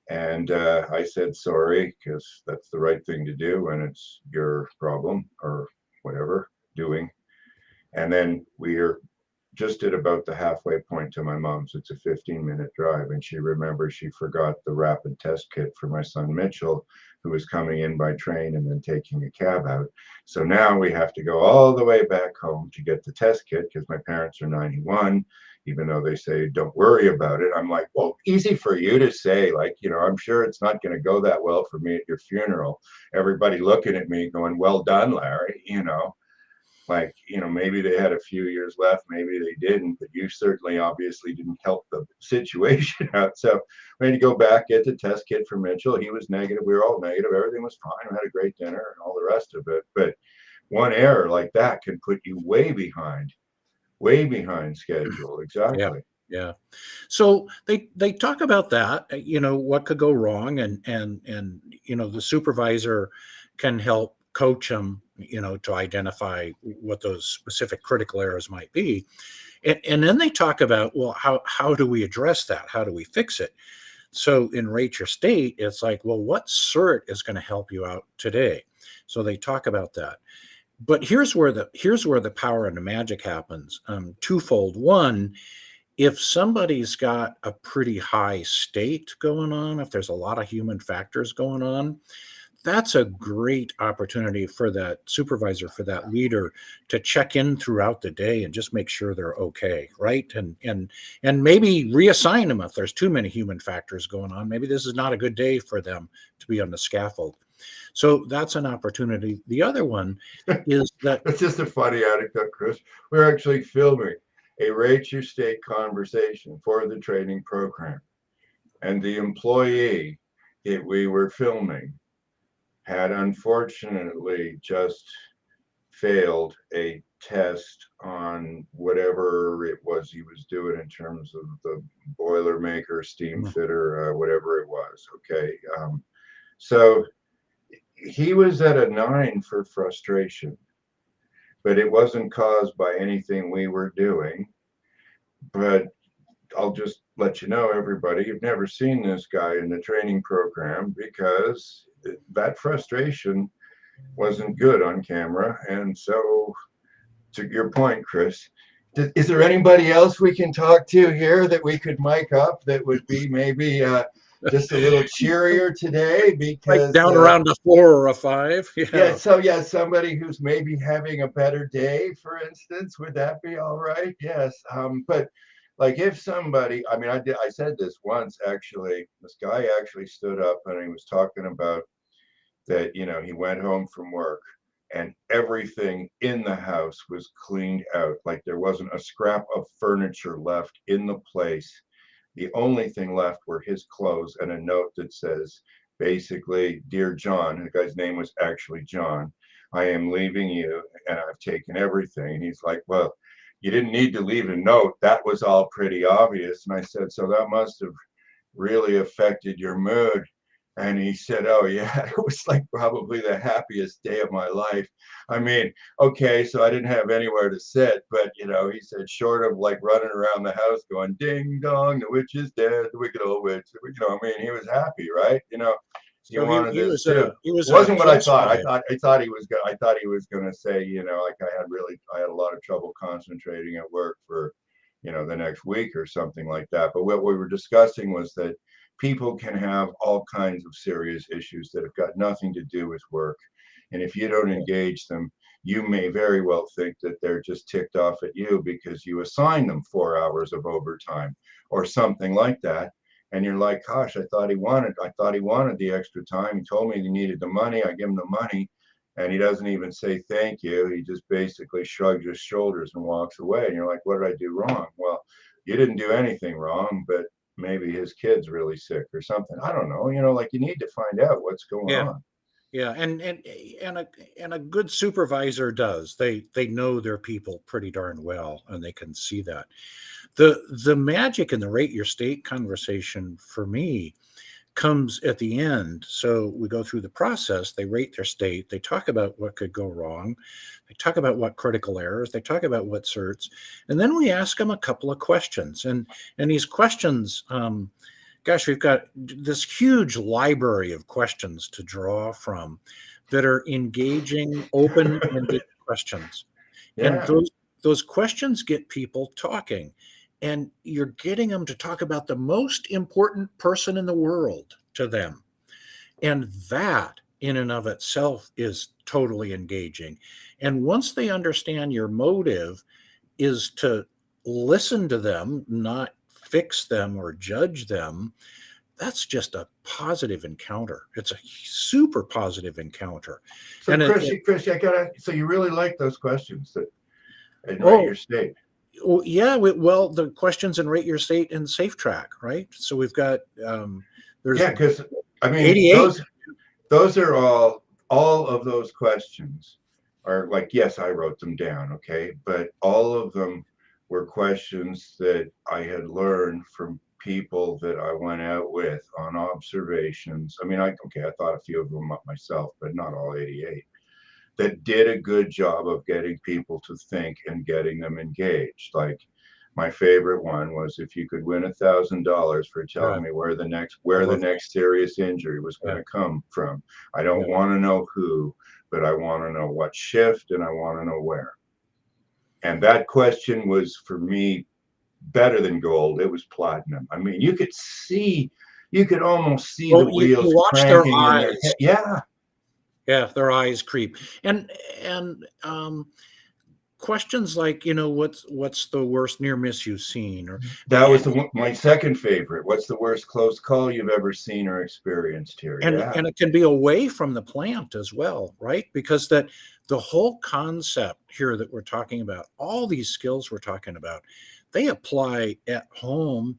Speaker 1: and I said sorry, because that's the right thing to do when it's your problem or whatever doing. And then we are just at about the halfway point to my mom's. It's a 15-minute drive, and she remembers she forgot the rapid test kit for my son Mitchell, who was coming in by train and then taking a cab out. So now we have to go all the way back home to get the test kit because my parents are 91. Even though they say don't worry about it, I'm like, well, easy for you to say. Like, I'm sure it's not going to go that well for me at your funeral. Everybody looking at me going, well done, Larry. Like, maybe they had a few years left, maybe they didn't, but you certainly obviously didn't help the situation out. So we had to go back, get the test kit for Mitchell. He was negative. We were all negative. Everything was fine. We had a great dinner and all the rest of it. But one error like that can put you way behind schedule.
Speaker 2: yeah,
Speaker 1: Exactly.
Speaker 2: yeah. So they talk about that, what could go wrong, and the supervisor can help coach them, to identify what those specific critical errors might be. And then they talk about, well, how do we address that? How do we fix it? So in Rate Your State, it's like, well, what cert is going to help you out today? So they talk about that. But here's where the power and the magic happens. Twofold. One, if somebody's got a pretty high state going on, if there's a lot of human factors going on, that's a great opportunity for that supervisor, for that leader, to check in throughout the day and just make sure they're okay, right? And maybe reassign them if there's too many human factors going on. Maybe this is not a good day for them to be on the scaffold. So that's an opportunity. The other one is that
Speaker 1: It's just a funny anecdote, Chris. We're actually filming a Rate Your State conversation for the training program. And the employee that we were filming had unfortunately just failed a test on whatever it was he was doing in terms of the boiler maker, steam fitter, whatever it was. Okay. So he was at a 9 for frustration, but it wasn't caused by anything we were doing. But I'll just let you know, everybody, you've never seen this guy in the training program because that frustration wasn't good on camera. And so, to your point, Chris, is there anybody else we can talk to here that we could mic up that would be maybe just a little cheerier today?
Speaker 2: like
Speaker 1: Because
Speaker 2: down around a 4 or a 5.
Speaker 1: yeah, so yeah, somebody who's maybe having a better day, for instance, would that be all right? Yes. But like if somebody, I mean, I said this once actually. This guy actually stood up and he was talking about that, he went home from work and everything in the house was cleaned out. Like there wasn't a scrap of furniture left in the place. The only thing left were his clothes and a note that says, basically, "Dear John," the guy's name was actually John, "I am leaving you and I've taken everything." And he's like, "Well, you didn't need to leave a note. That was all pretty obvious." And I said, "So that must have really affected your mood." And he said, "Oh, yeah, it was like probably the happiest day of my life. I mean, okay, so I didn't have anywhere to sit, but, he said, short of like running around the house going, ding dong, the witch is dead, the wicked old witch, I mean, he was happy, right? He
Speaker 2: So he
Speaker 1: wanted
Speaker 2: he
Speaker 1: this
Speaker 2: was
Speaker 1: too.
Speaker 2: a he was
Speaker 1: It
Speaker 2: a
Speaker 1: wasn't what I
Speaker 2: plus
Speaker 1: thought.
Speaker 2: 5.
Speaker 1: I thought he was going to say, like I had a lot of trouble concentrating at work for, the next week or something like that. But what we were discussing was that people can have all kinds of serious issues that have got nothing to do with work. And if you don't engage them, you may very well think that they're just ticked off at you because you assign them 4 hours of overtime or something like that. And you're like, gosh, I thought he wanted the extra time. He told me he needed the money. I give him the money. And he doesn't even say thank you. He just basically shrugs his shoulders and walks away. And you're like, what did I do wrong? Well, you didn't do anything wrong, but maybe his kid's really sick or something. I don't know. Like you need to find out what's going
Speaker 2: Yeah.
Speaker 1: on.
Speaker 2: Yeah, and a good supervisor does. They know their people pretty darn well, and they can see that. The magic in the rate your state conversation for me comes at the end. So we go through the process, they rate their state, they talk about what could go wrong, they talk about what critical errors, they talk about what certs, and then we ask them a couple of questions. And these questions, gosh, we've got this huge library of questions to draw from that are engaging, open-ended questions. And
Speaker 1: Yeah.
Speaker 2: those questions get people talking. And you're getting them to talk about the most important person in the world to them. And that in and of itself is totally engaging. And once they understand your motive is to listen to them, not fix them or judge them, that's just a positive encounter. It's a super positive encounter.
Speaker 1: So
Speaker 2: And
Speaker 1: Chris, so you really like those questions that and rate
Speaker 2: oh,
Speaker 1: your state.
Speaker 2: oh, yeah, well, the questions in Rate Your State and Safe Track, right? So we've got there's
Speaker 1: Yeah, because I mean
Speaker 2: 88.
Speaker 1: those are all of those questions are like, yes, I wrote them down, okay, but all of them were questions that I had learned from people that I went out with on observations. I mean, I thought a few of them up myself, but not all 88, that did a good job of getting people to think and getting them engaged. Like my favorite one was, if you could win $1,000 for telling
Speaker 2: Yeah,
Speaker 1: me where the
Speaker 2: I love
Speaker 1: next serious injury was
Speaker 2: that.
Speaker 1: going to come from. I
Speaker 2: Yeah,
Speaker 1: don't want to know who, but I want to know what shift and I want to know where. And that question was for me better than gold. It was platinum. I mean, you could almost see
Speaker 2: well,
Speaker 1: the
Speaker 2: you
Speaker 1: wheels
Speaker 2: watch their
Speaker 1: cranking in their
Speaker 2: eyes.
Speaker 1: head. Yeah.
Speaker 2: Yeah, their eyes creep. And questions like, what's the worst near miss you've seen? Or
Speaker 1: That was
Speaker 2: and
Speaker 1: my second favorite. What's the worst close call you've ever seen or experienced here?
Speaker 2: and
Speaker 1: Yeah.
Speaker 2: and it can be away from the plant as well, right? Because that the whole concept here that we're talking about, all these skills we're talking about, they apply at home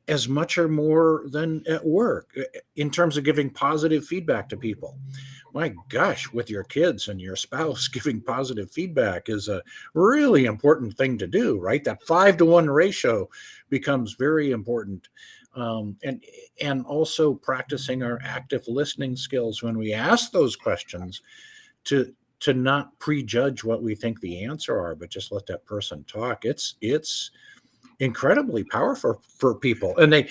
Speaker 2: as much or more than at work in terms of giving positive feedback to people. My gosh, with your kids and your spouse, giving positive feedback is a really important thing to do, right? That 5-to-1 ratio becomes very important. And also practicing our active listening skills when we ask those questions, to not prejudge what we think the answer are, but just let that person talk. It's incredibly powerful for people. And they,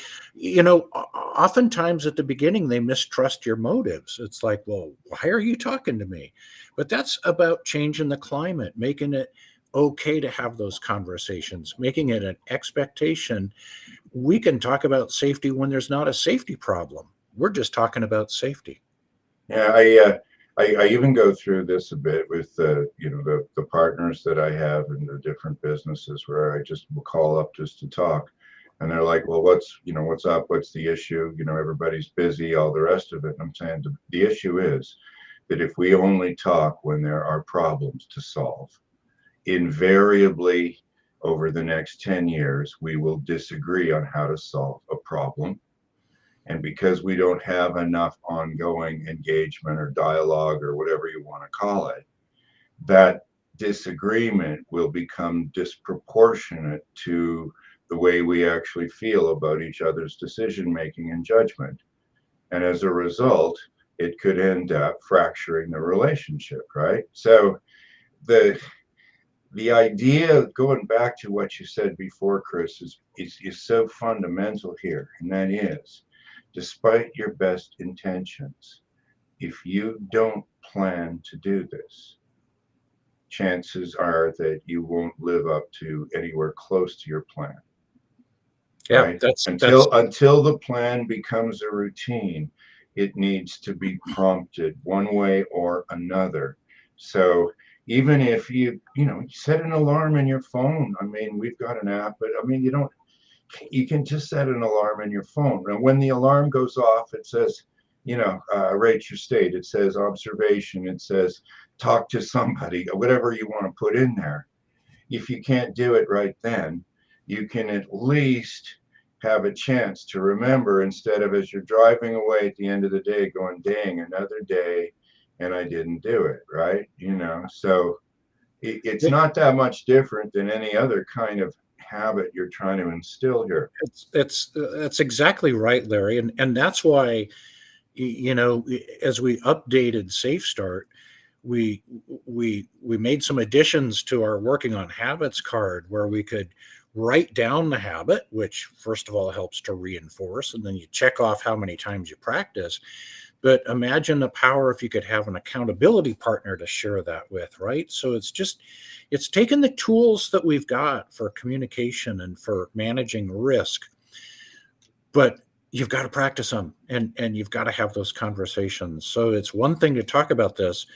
Speaker 2: oftentimes at the beginning, they mistrust your motives. It's like, well, why are you talking to me? But that's about changing the climate, making it okay to have those conversations, making it an expectation. We can talk about safety when there's not a safety problem. We're just talking about safety.
Speaker 1: Yeah, I even go through this a bit with the partners that I have in the different businesses where I just will call up just to talk, and they're like, "Well, what's up? What's the issue? Everybody's busy, all the rest of it." And I'm saying the issue is that if we only talk when there are problems to solve, invariably over the next 10 years, we will disagree on how to solve a problem. And because we don't have enough ongoing engagement or dialogue or whatever you want to call it, that disagreement will become disproportionate to the way we actually feel about each other's decision making and judgment. And as a result, it could end up fracturing the relationship, right? So the the idea, going back to what you said before, Chris, is so fundamental here, and that is, despite your best intentions, if you don't plan to do this, chances are that you won't live up to anywhere close to your plan,
Speaker 2: Yeah,
Speaker 1: right?
Speaker 2: that's
Speaker 1: Until the plan becomes a routine, it needs to be prompted one way or another. So even if you set an alarm in your phone. I mean, we've got an app, but I mean, you can just set an alarm in your phone. And when the alarm goes off, it says, rate your state. It says observation. It says talk to somebody, whatever you want to put in there. If you can't do it right then, you can at least have a chance to remember, instead of as you're driving away at the end of the day going, dang, another day and I didn't do it, right? So it's not that much different than any other kind of habit you're trying to instill here.
Speaker 2: that's exactly right, Larry. And that's why, as we updated Safe Start, we made some additions to our working on habits card where we could write down the habit, which first of all helps to reinforce, and then you check off how many times you practice. But imagine the power if you could have an accountability partner to share that with, right? So it's taking the tools that we've got for communication and for managing risk, but you've got to practice them, and you've got to have those conversations. So it's one thing to talk about this,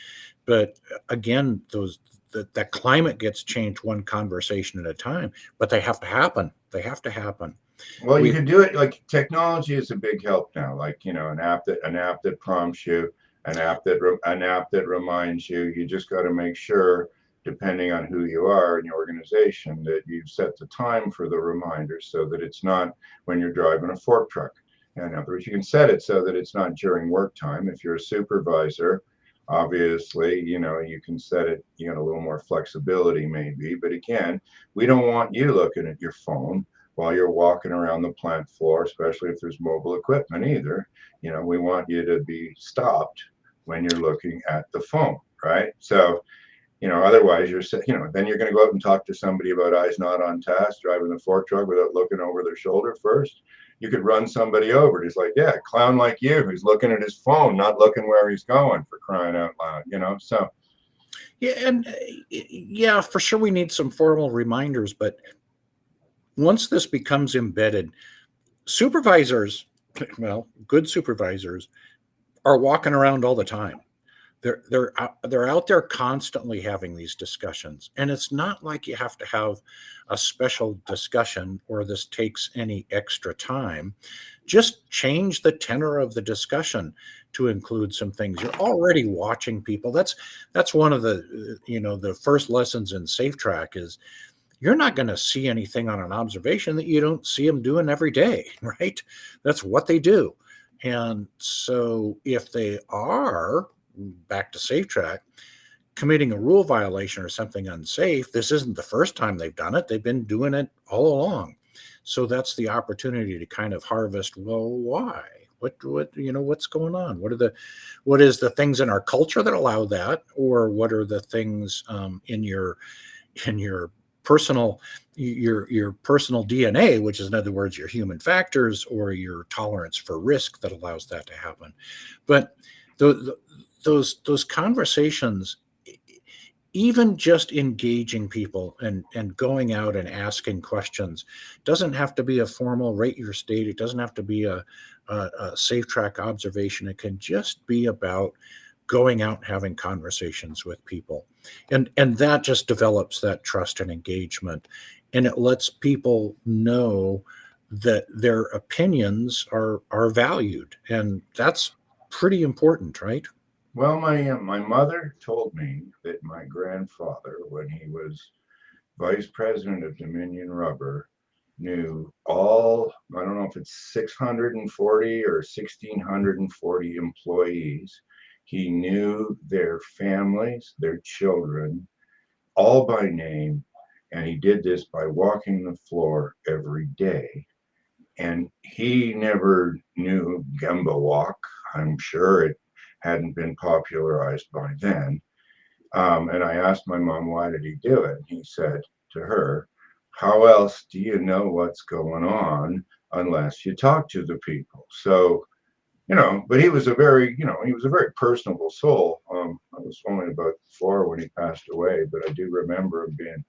Speaker 2: but again, that climate gets changed one conversation at a time, but they have to happen. They have to happen.
Speaker 1: Well, you
Speaker 2: We
Speaker 1: can do it. Like, technology is a big help now. Like, an app that prompts you, an app that reminds you. You just got to make sure, depending on who you are in your organization, that you set the time for the reminder so that it's not when you're driving a fork truck. In other words, you can set it so that it's not during work time. If you're a supervisor, obviously, you can set it. You got a little more flexibility, maybe. But again, we don't want you looking at your phone while you're walking around the plant floor, especially if there's mobile equipment either. We want you to be stopped when you're looking at the phone, right? So, otherwise then you're going to go out and talk to somebody about eyes not on task, driving the fork truck without looking over their shoulder first. You could run somebody over. Just like, yeah, a clown like you who's looking at his phone, not looking where he's going, for crying out loud. So
Speaker 2: Yeah, and yeah, for sure we need some formal reminders, but once this becomes embedded, supervisors, well, good supervisors are walking around all the time. they're out there constantly having these discussions, and it's not like you have to have a special discussion or this takes any extra time. Just change the tenor of the discussion to include some things. You're already watching people. That's one of the the first lessons in Safe Track is you're not going to see anything on an observation that you don't see them doing every day, right? That's what they do. And so if they are, back to Safe Track, committing a rule violation or something unsafe, this isn't the first time they've done it. They've been doing it all along. So that's the opportunity to kind of harvest, well, why? What's going on? What is the things in our culture that allow that? Or what are the things in your personal your personal DNA, which is in other words your human factors or your tolerance for risk that allows that to happen. But those conversations, even just engaging people and going out and asking questions, doesn't have to be a formal rate your state. It doesn't have to be a Safe Track observation. It can just be about going out and having conversations with people, and that just develops that trust and engagement, and it lets people know that their opinions are valued, and that's pretty important, right?
Speaker 1: Well, my mother told me that my grandfather, when he was vice president of Dominion Rubber, knew all, I don't know if it's 640 or 1,640 employees. He knew their families, their children, all by name. And he did this by walking the floor every day. And he never knew Gemba Walk. I'm sure it hadn't been popularized by then. And I asked my mom, why did he do it? He said to her, how else do you know what's going on unless you talk to the people? So, but he was a very personable soul. I was only about 4 when he passed away, but I do remember him being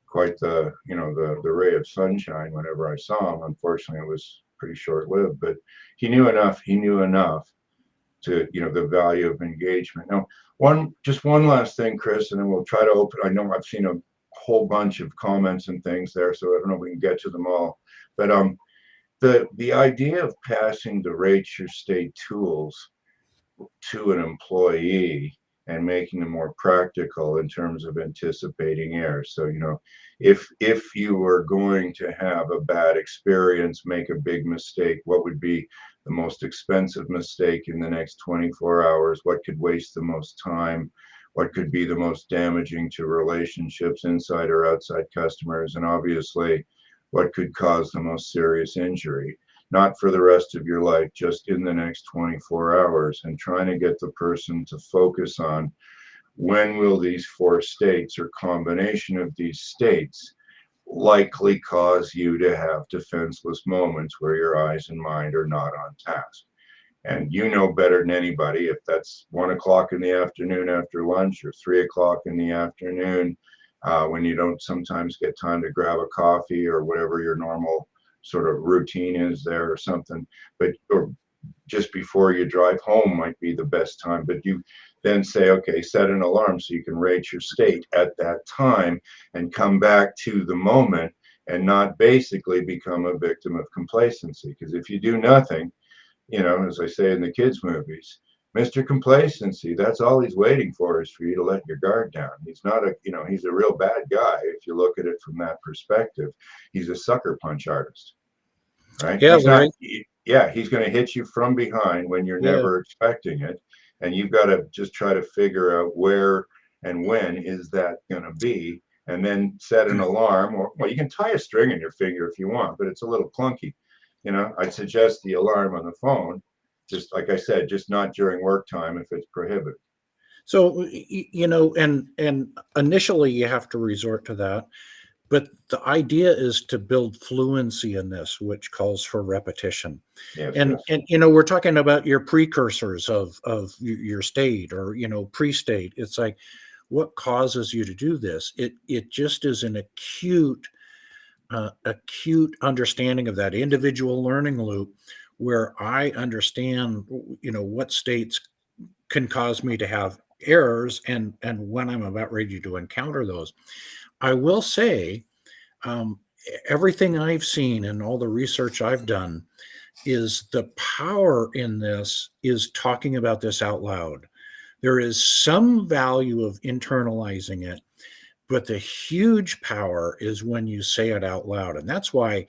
Speaker 1: quite the ray of sunshine whenever I saw him. Unfortunately, it was pretty short lived, but he knew enough. He knew enough to the value of engagement. Now, one last thing, Chris, and then we'll try to open. I know I've seen a whole bunch of comments and things there, so I don't know if we can get to them all. But the idea of passing the rate your state tools to an employee and making them more practical in terms of anticipating errors. So, if you were going to have a bad experience, make a big mistake, what would be the most expensive mistake in the next 24 hours? What could waste the most time? What could be the most damaging to relationships, inside or outside customers? And obviously, what could cause the most serious injury? Not for the rest of your life, just in the next 24 hours, and trying to get the person to focus on when will these 4 states or combination of these states likely cause you to have defenseless moments where your eyes and mind are not on task. And you know better than anybody if that's 1 o'clock in the afternoon after lunch or 3 o'clock in the afternoon when you don't sometimes get time to grab a coffee or whatever your normal sort of routine is there or something, or just before you drive home might be the best time. But you then say, okay, set an alarm so you can rate your state at that time and come back to the moment and not basically become a victim of complacency. Because if you do nothing, as I say in the kids' movies, Mr. Complacency, that's all he's waiting for is for you to let your guard down. He's not he's a real bad guy if you look at it from that perspective. He's a sucker punch artist, right?
Speaker 2: Yeah,
Speaker 1: He's not,
Speaker 2: right.
Speaker 1: he's going to hit you from behind when you're
Speaker 2: Yeah.
Speaker 1: never expecting it. And you've got to just try to figure out where and when is that going to be, and then set an alarm, or, well, you can tie a string in your finger if you want, but it's a little clunky. I'd suggest the alarm on the phone, just like I said, just not during work time if it's prohibited.
Speaker 2: So and initially you have to resort to that, but the idea is to build fluency in this, which calls for repetition.
Speaker 1: Yes,
Speaker 2: And
Speaker 1: yes.
Speaker 2: we're talking about your precursors of your state or pre-state. It's like, what causes you to do this? It just is an acute understanding of that individual learning loop where I understand what states can cause me to have errors, and when I'm about ready to encounter those. I will say, um, everything I've seen and all the research I've done is the power in this is talking about this out loud. There is some value of internalizing it, but the huge power is when you say it out loud. And that's why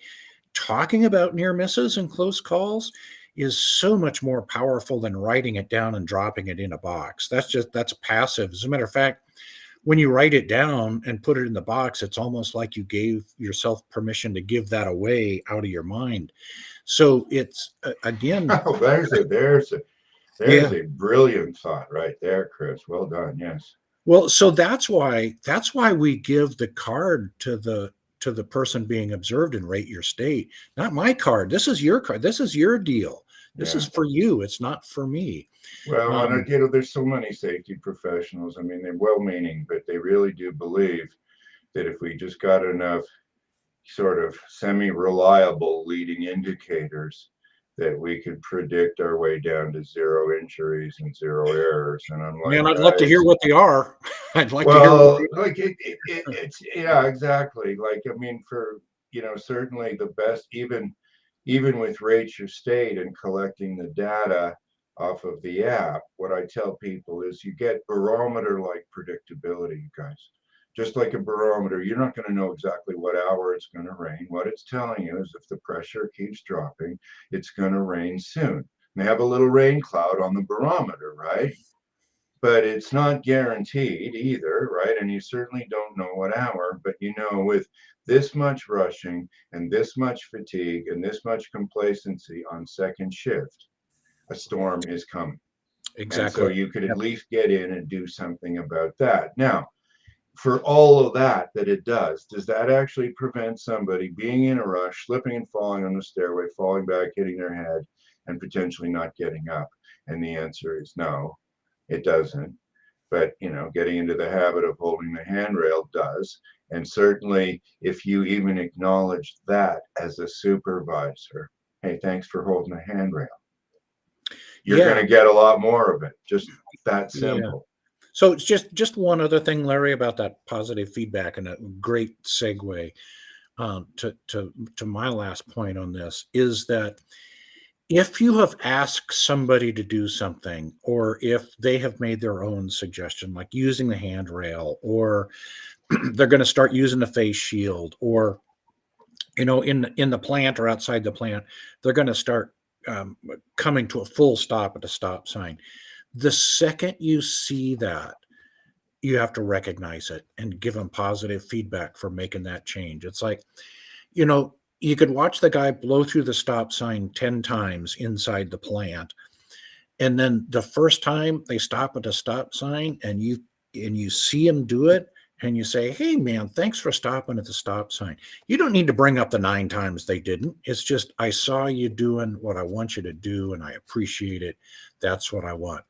Speaker 2: talking about near misses and close calls is so much more powerful than writing it down and dropping it in a box. That's passive. As a matter of fact, when you write it down and put it in the box, it's almost like you gave yourself permission to give that away out of your mind. So it's again,
Speaker 1: Oh, there's
Speaker 2: yeah.
Speaker 1: a brilliant thought right there, Chris. Well done. Yes.
Speaker 2: Well, so that's why we give the card to the person being observed and rate your state. Not my card. This is your card. This is your deal. This is
Speaker 1: Yeah.
Speaker 2: for you. It's not for me.
Speaker 1: Well, and
Speaker 2: Um,
Speaker 1: there's so many safety professionals. I mean, they're well-meaning, but they really do believe that if we just got enough sort of semi-reliable leading indicators, that we could predict our way down to zero injuries and zero errors. And I'm like,
Speaker 2: Man, I'd love to hear
Speaker 1: guys,
Speaker 2: what they are. I'd like to hear what
Speaker 1: well,
Speaker 2: they are.
Speaker 1: like it's yeah, exactly. Like I mean, for certainly the best, even with Rate Your State and collecting the data off of the app, what I tell people is you get barometer like predictability, you guys. Just like a barometer, you're not going to know exactly what hour it's going to rain. What it's telling you is if the pressure keeps dropping, it's going to rain soon. They have a little rain cloud on the barometer, right? But it's not guaranteed either, right? And you certainly don't know what hour, but with this much rushing and this much fatigue and this much complacency on second shift, a storm is coming. And so
Speaker 2: Exactly.
Speaker 1: you could at
Speaker 2: Yep.
Speaker 1: least get in and do something about that. Now, for all of that it does that actually prevent somebody being in a rush, slipping and falling on the stairway, falling back, hitting their head, and potentially not getting up? And the answer is no, it doesn't. But getting into the habit of holding the handrail does. And certainly if you even acknowledge that as a supervisor, hey, thanks for holding the handrail, you're going
Speaker 2: Yeah.
Speaker 1: to get a lot more of it. Just that
Speaker 2: Yeah.
Speaker 1: simple.
Speaker 2: So it's just one other thing, Larry, about that positive feedback, and a great segue to my last point on this is that if you have asked somebody to do something, or if they have made their own suggestion, like using the handrail, or they're going to start using the face shield, or in the plant or outside the plant, they're going to start um, coming to a full stop at the stop sign. The second you see that, you have to recognize it and give them positive feedback for making that change. It's like, you could watch the guy blow through the stop sign 10 times inside the plant. And then the first time they stop at a stop sign and you see him do it, and you say, "Hey man, thanks for stopping at the stop sign." You don't need to bring up the 9 times they didn't. It's just, I saw you doing what I want you to do and I appreciate it. That's what I want.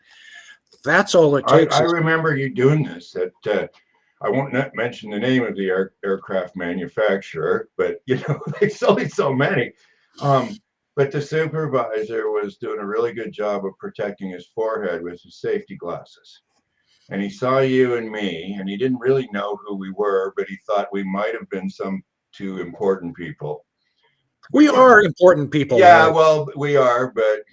Speaker 2: That's all it takes
Speaker 1: I
Speaker 2: is
Speaker 1: remember you doing this at I won't not mention the name of the aircraft manufacturer, but there's only so many. But the supervisor was doing a really good job of protecting his forehead with his safety glasses. And he saw you and me, and he didn't really know who we were, but he thought we might have been some two important people. We
Speaker 2: we
Speaker 1: weren't.
Speaker 2: are important people,
Speaker 1: Yeah,
Speaker 2: Larry.
Speaker 1: well, we are, but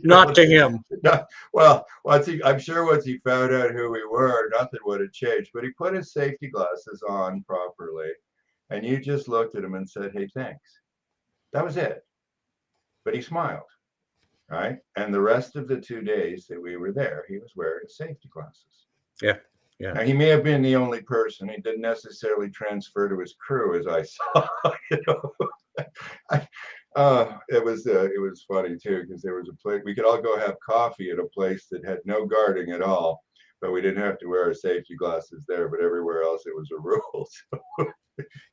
Speaker 2: Not to him.
Speaker 1: not, well, I'm sure once he found out who we were, nothing would have changed. But he put his safety glasses on properly, and you just looked at him and said, "Hey, thanks." That was it. But he smiled, right? And the rest of the 2 days that we were there, he was wearing his safety glasses.
Speaker 2: Yeah. Yeah.
Speaker 1: Now he may have been the only person. He didn't necessarily transfer to his crew, as I saw. you know, I, it was funny too, because there was a place we could all go have coffee at a place that had no guarding at all, but we didn't have to wear our safety glasses there. But everywhere else, it was a rule.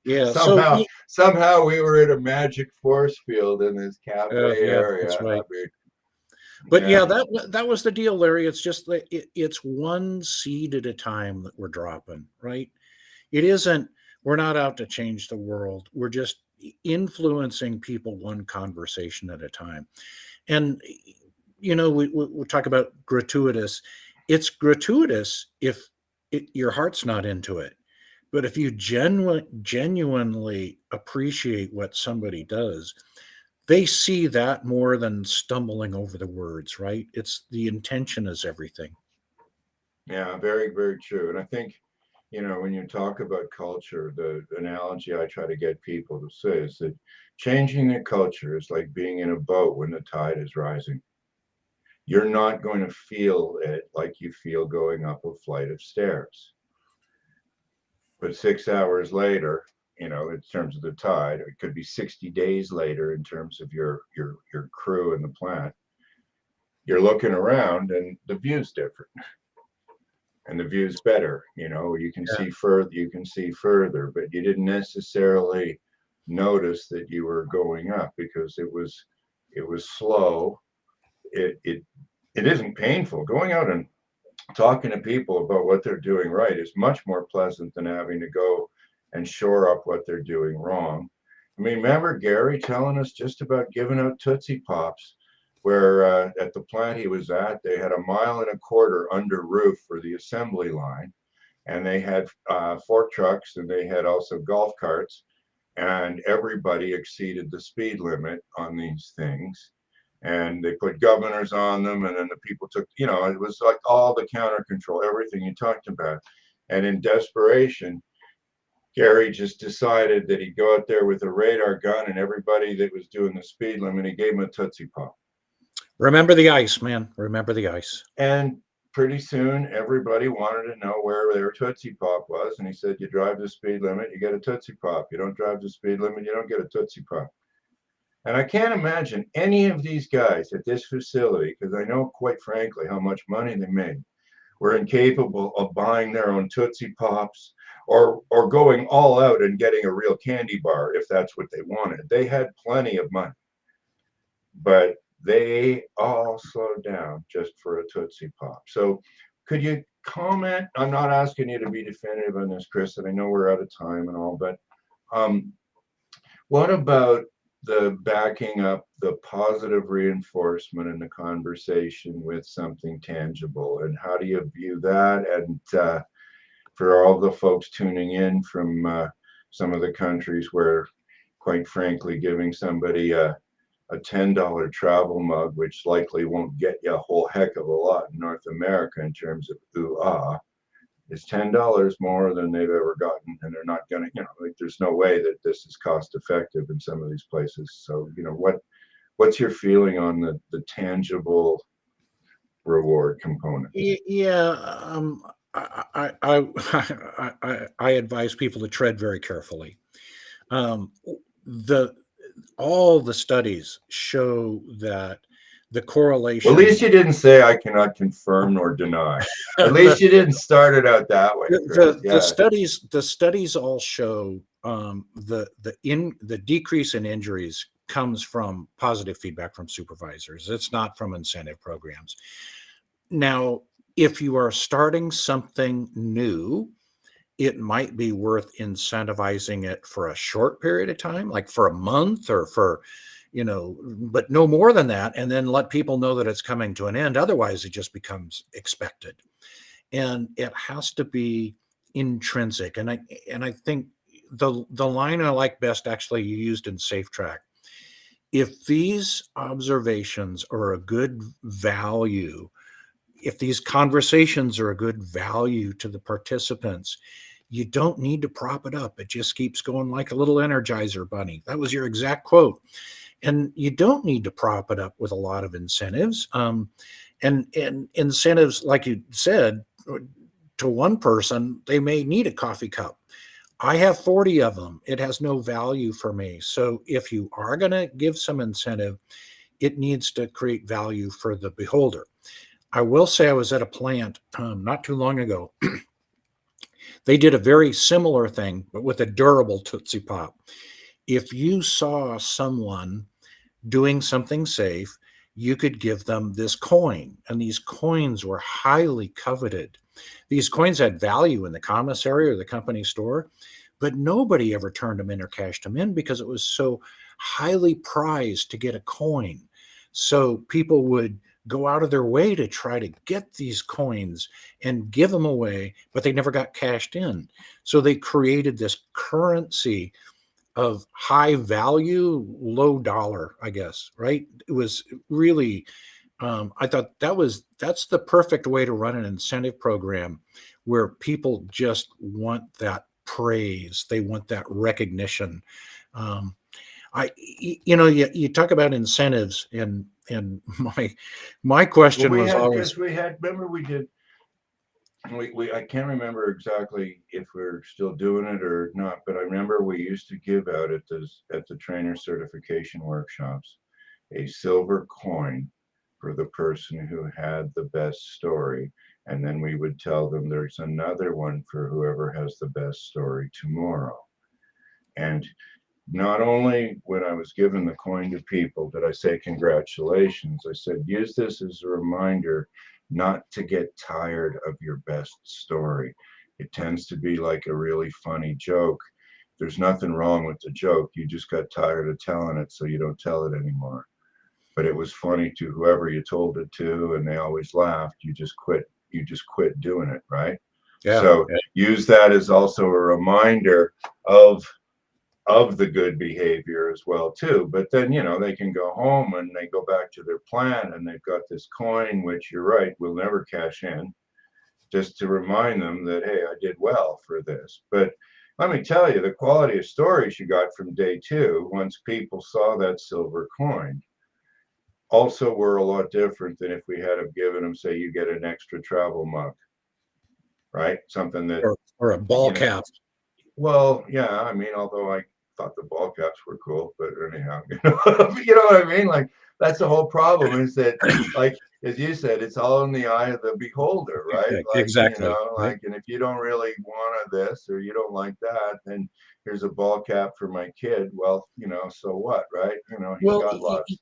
Speaker 2: Yeah. So
Speaker 1: Somehow we were in a magic force field in this cafe
Speaker 2: yeah,
Speaker 1: area.
Speaker 2: that's
Speaker 1: I
Speaker 2: right.
Speaker 1: mean,
Speaker 2: But
Speaker 1: yeah.
Speaker 2: yeah, that was the deal, Larry. It's just that it's one seed at a time that we're dropping, right? It isn't. We're not out to change the world. We're just influencing people one conversation at a time. And we talk about gratuitous. It's gratuitous if your heart's not into it. But if you genuinely appreciate what somebody does, they see that more than stumbling over the words, right? It's the intention is everything.
Speaker 1: Yeah, very, very true. And I think, when you talk about culture, the analogy I try to get people to say is that changing the culture is like being in a boat when the tide is rising. You're not going to feel it like you feel going up a flight of stairs. But 6 hours later, in terms of the tide, it could be 60 days later in terms of your crew and the plant. You're looking around and the view's different and the view's better. You can
Speaker 2: Yeah.
Speaker 1: see further, but you didn't necessarily notice that you were going up because it was slow. It isn't painful. Going out and talking to people about what they're doing right is much more pleasant than having to go and shore up what they're doing wrong. I mean, remember Gary telling us just about giving out Tootsie Pops, where at the plant he was at, they had 1.25 miles under roof for the assembly line, and they had fork trucks and they had also golf carts, and everybody exceeded the speed limit on these things, and they put governors on them, and then the people took, it was like all the counter control, everything you talked about. And in desperation, Gary just decided that he'd go out there with a radar gun, and everybody that was doing the speed limit, he gave them a Tootsie Pop.
Speaker 2: Remember the ice, man. Remember the ice.
Speaker 1: And pretty soon everybody wanted to know where their Tootsie Pop was, and he said, you drive the speed limit, you get a Tootsie Pop. You don't drive the speed limit, you don't get a Tootsie Pop. And I can't imagine any of these guys at this facility, because I know, quite frankly, how much money they made, were incapable of buying their own Tootsie Pops, or going all out and getting a real candy bar if that's what they wanted. They had plenty of money, but they all slowed down just for a Tootsie Pop. So could you comment? I'm not asking you to be definitive on this, Chris, and I know we're out of time and all, but um, what about the backing up the positive reinforcement in the conversation with something tangible? And how do you view that? And for all the folks tuning in from some of the countries where, quite frankly, giving somebody a $10 travel mug, which likely won't get you a whole heck of a lot in North America in terms of is $10 more than they've ever gotten, and they're not going to, like, there's no way that this is cost effective in some of these places. So, what's your feeling on the tangible reward component?
Speaker 2: Yeah, I advise people to tread very carefully. The all the studies show that the
Speaker 1: Well, at least
Speaker 2: correlation
Speaker 1: you didn't say I cannot confirm nor deny. At least
Speaker 2: the,
Speaker 1: you didn't start it out that way, Chris. Yeah.
Speaker 2: the studies all show the decrease in injuries comes from positive feedback from supervisors. It's not from incentive programs. Now, if you are starting something new, it might be worth incentivizing it for a short period of time, like for a month or but no more than that. And then let people know that it's coming to an end. Otherwise, it just becomes expected. And it has to be intrinsic. And I think the line I like best actually you used in Safe Track. If these observations are a good value, if these conversations are a good value to the participants, you don't need to prop it up. It just keeps going like a little Energizer bunny. That was your exact quote. And you don't need to prop it up with a lot of incentives. And incentives, like you said, to one person, they may need a coffee cup. I have 40 of them. It has no value for me. So if you are going to give some incentive, it needs to create value for the beholder. I will say I was at a plant not too long ago. They did a very similar thing, but with a durable Tootsie Pop. If you saw someone doing something safe, you could give them this coin, and these coins were highly coveted. These coins had value in the commissary or the company store, but nobody ever turned them in or cashed them in because it was so highly prized to get a coin. So people would go out of their way to try to get these coins and give them away, but they never got cashed in. So they created this currency of high value, low dollar, I guess, right? It was really, I thought that's the perfect way to run an incentive program where people just want that praise, they want that recognition. Um, you talk about incentives, and my
Speaker 1: Well,
Speaker 2: question
Speaker 1: we
Speaker 2: was
Speaker 1: had,
Speaker 2: always,
Speaker 1: Chris, remember we did, I can't remember exactly if we're still doing it or not, but I remember we used to give out at the trainer certification workshops a silver coin for the person who had the best story. And then we would tell them there's another one for whoever has the best story tomorrow. And not only when I was giving the coin to people did I say congratulations, I said use this as a reminder not to get tired of your best story. It tends to be like a really funny joke. There's nothing wrong with the joke. You just got tired of telling it, so you don't tell it anymore. But it was funny to whoever you told it to, and they always laughed. You just quit. You just quit doing it, right?
Speaker 2: yeah,
Speaker 1: So use that as also a reminder of the good behavior as well too. But then they can go home and they go back to their plan and they've got this coin, which you're right, will never cash in, just to remind them that, hey, I did well for this. But let me tell you, the quality of stories you got from day two, once people saw that silver coin, also were a lot different than if we had have given them, say, you get an extra travel mug, right? Something that,
Speaker 2: or a ball
Speaker 1: you know,
Speaker 2: cap.
Speaker 1: well, yeah, I mean, although I thought the ball caps were cool, but anyhow, you know what I mean? Like, that's the whole problem is that, like, as you said, it's all in the eye of the beholder, right? Like,
Speaker 2: Exactly. Right.
Speaker 1: like, and if you don't really want this or you don't like that, then here's a ball cap for my kid. Well, so what, right? He's
Speaker 2: Well,
Speaker 1: got lots.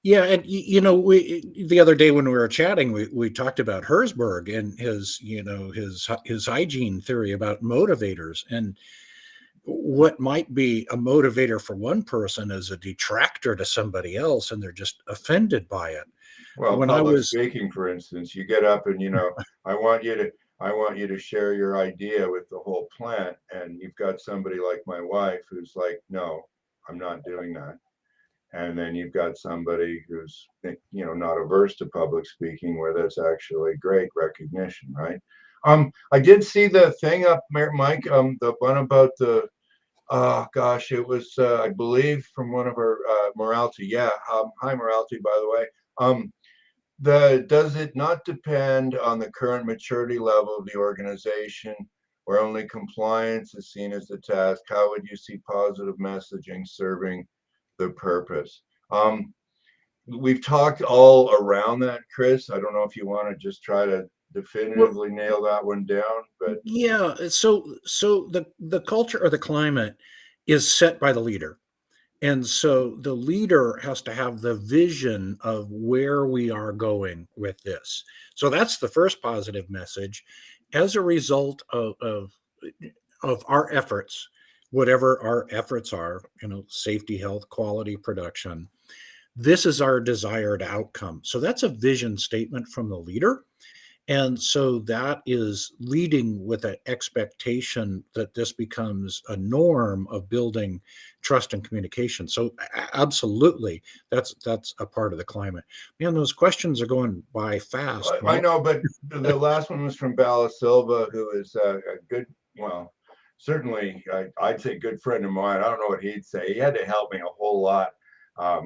Speaker 2: yeah, and we the other day when we were chatting, we talked about Herzberg and his hygiene theory about motivators, and what might be a motivator for one person is a detractor to somebody else, and they're just offended by it.
Speaker 1: Well,
Speaker 2: When I
Speaker 1: public
Speaker 2: was
Speaker 1: speaking, for instance, you get up and I want you to share your idea with the whole plant, and you've got somebody like my wife who's like, no, I'm not doing that. And then you've got somebody who's not averse to public speaking, where that's actually great recognition, right? I did see the thing up, Mike, the one about the oh gosh, it was I believe from one of our Morality. Yeah, hi Morality, by the way. Does it not depend on the current maturity level of the organization, where only compliance is seen as the task? How would you see positive messaging serving the purpose? We've talked all around that, Chris. I don't know if you want to just try to
Speaker 2: well,
Speaker 1: definitively nail that one down, but
Speaker 2: yeah, so the culture or the climate is set by the leader. And so the leader has to have the vision of where we are going with this. So that's the first positive message. As a result of our efforts, whatever our efforts are, safety, health, quality, production, this is our desired outcome. So that's a vision statement from the leader. And so that is leading with an expectation that this becomes a norm of building trust and communication. So absolutely, that's a part of the climate. Man, those questions are going by fast,
Speaker 1: I
Speaker 2: Mark.
Speaker 1: know, but the last one was from Bala Silva, who is a good, well, certainly I'd say good friend of mine. I don't know what he'd say. He had to help me a whole lot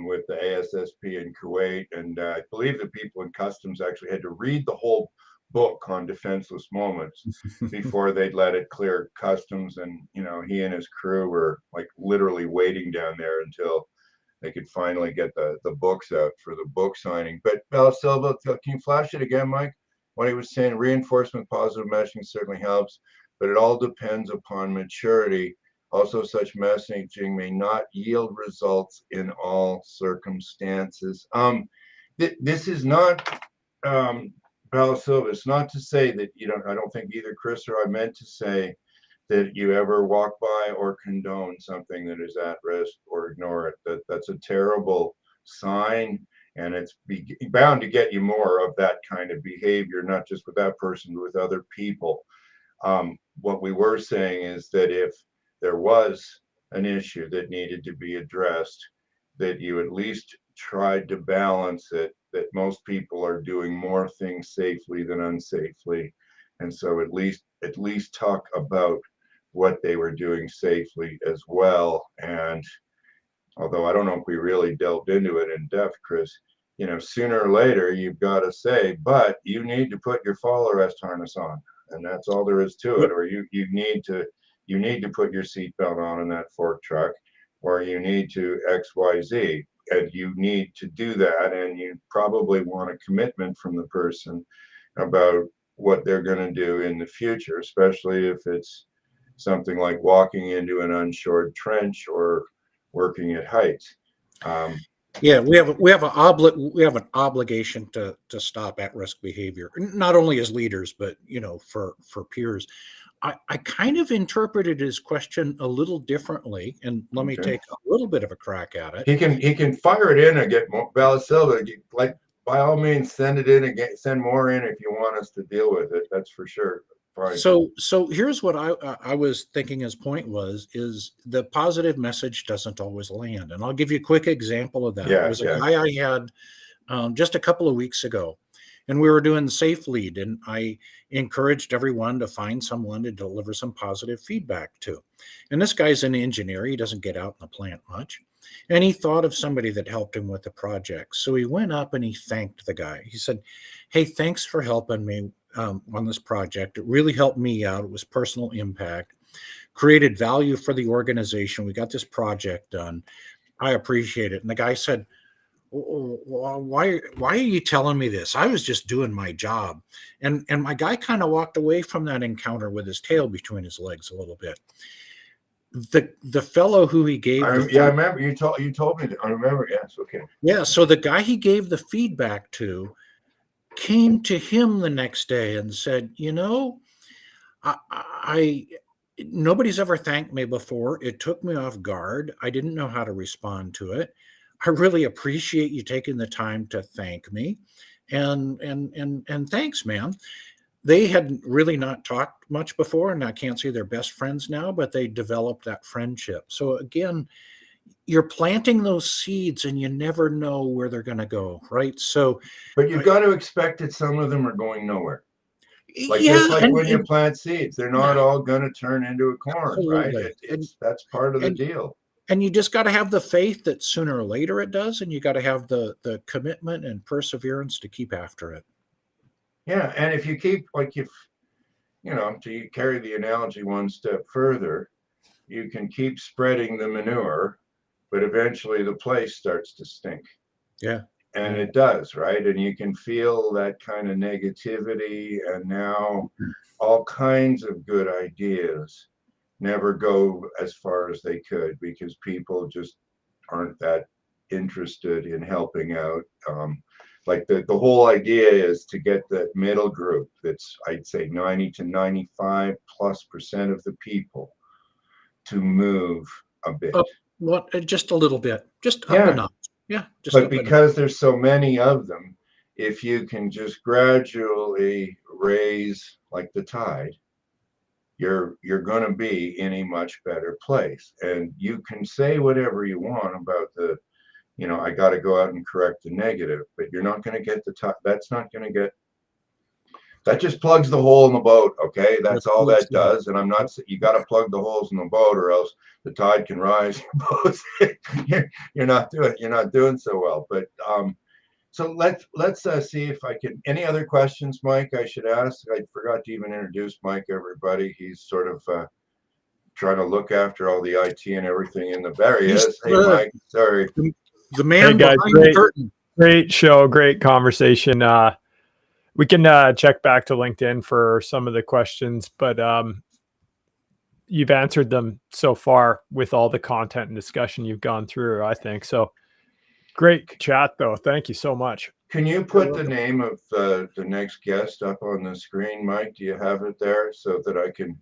Speaker 1: with the ASSP in Kuwait, and I believe the people in customs actually had to read the whole book on defenseless moments before they'd let it clear customs. And he and his crew were like literally waiting down there until they could finally get the books out for the book signing. But Silva, can you flash it again, Mike? What he was saying, reinforcement, positive messaging certainly helps, but it all depends upon maturity. Also, such messaging may not yield results in all circumstances. This is not, Silva, it's not to say that, I don't think either Chris or I meant to say that you ever walk by or condone something that is at risk or ignore it. That's a terrible sign. and it's bound to get you more of that kind of behavior, not just with that person, but with other people. What we were saying is that if there was an issue that needed to be addressed, that you at least tried to balance it, that most people are doing more things safely than unsafely. And so at least talk about what they were doing safely as well. And although I don't know if we really delved into it in depth, Chris, sooner or later you've got to say, but you need to put your fall arrest harness on, and that's all there is to it. Or you need to put your seatbelt on in that fork truck, or you need to XYZ, and you need to do that, and you probably want a commitment from the person about what they're going to do in the future, especially if it's something like walking into an unshored trench or working at heights.
Speaker 2: Yeah, we have an obligation to stop at-risk behavior, not only as leaders, but for peers. I kind of interpreted his question a little differently, and let me
Speaker 1: Okay.
Speaker 2: take a little bit of a crack at it.
Speaker 1: He can fire it in and get more Silva. Like, by all means, send it in and send more in if you want us to deal with it. That's for sure. Fine.
Speaker 2: So here's what I was thinking his point is the positive message doesn't always land. And I'll give you a quick example of that.
Speaker 1: Yeah,
Speaker 2: It was a guy I had just a couple of weeks ago, and we were doing the safe lead, and I encouraged everyone to find someone to deliver some positive feedback to. And this guy's an engineer. He doesn't get out in the plant much. And he thought of somebody that helped him with the project. So he went up and he thanked the guy. He said, "Hey, thanks for helping me on this project. It really helped me out. It was personal impact, created value for the organization. We got this project done. I appreciate it." And the guy said, why are you telling me this? I was just doing my job. And my guy kind of walked away from that encounter with his tail between his legs a little bit. The fellow who he gave
Speaker 1: I remember you told me that. I remember. Yes. Okay.
Speaker 2: Yeah, so the guy he gave the feedback to came to him the next day and said, I nobody's ever thanked me before. It took me off guard. I didn't know how to respond to it. I really appreciate you taking the time to thank me. And thanks, man. They had really not talked much before, and I can't say they're best friends now, but they developed that friendship. So again, you're planting those seeds and you never know where they're going to go, right? So
Speaker 1: but you've got to expect that some of them are going nowhere. Like,
Speaker 2: yeah,
Speaker 1: just like when you plant seeds, they're not all going to turn into a corn, right? That's part of the deal.
Speaker 2: And you just got to have the faith that sooner or later it does, and you got to have the commitment and perseverance to keep after it.
Speaker 1: Yeah, and if you keep, like, if to carry the analogy one step further, you can keep spreading the manure, but eventually the place starts to stink.
Speaker 2: Yeah.
Speaker 1: And it does, right? And you can feel that kind of negativity, and now all kinds of good ideas never go as far as they could because people just aren't that interested in helping out. Like the whole idea is to get that middle group that's, I'd say, 90 to 95+% of the people to move a bit.
Speaker 2: Just a little bit, just up and up. Yeah.
Speaker 1: But because there's so many of them, if you can just gradually raise like the tide, you're going to be in a much better place. And you can say whatever you want about the, I got to go out and correct the negative, but you're not going to get the top. That's not going to get, that just plugs the hole in the boat. Okay. That's all that does. And I'm not, you got to plug the holes in the boat or else the tide can rise. You're not doing so well. But, so let's see if I can, any other questions, Mike, I should ask. I forgot to even introduce Mike, everybody. He's sort of, trying to look after all the IT and everything in the Bay. Yes. Hey, Mike, sorry.
Speaker 2: The man behind the curtain.
Speaker 3: Great show, great conversation. We can check back to LinkedIn for some of the questions, but you've answered them so far with all the content and discussion you've gone through, I think. So great chat, though. Thank you so much.
Speaker 1: Can you put the name of the next guest up on the screen, Mike? Do you have it there so that I can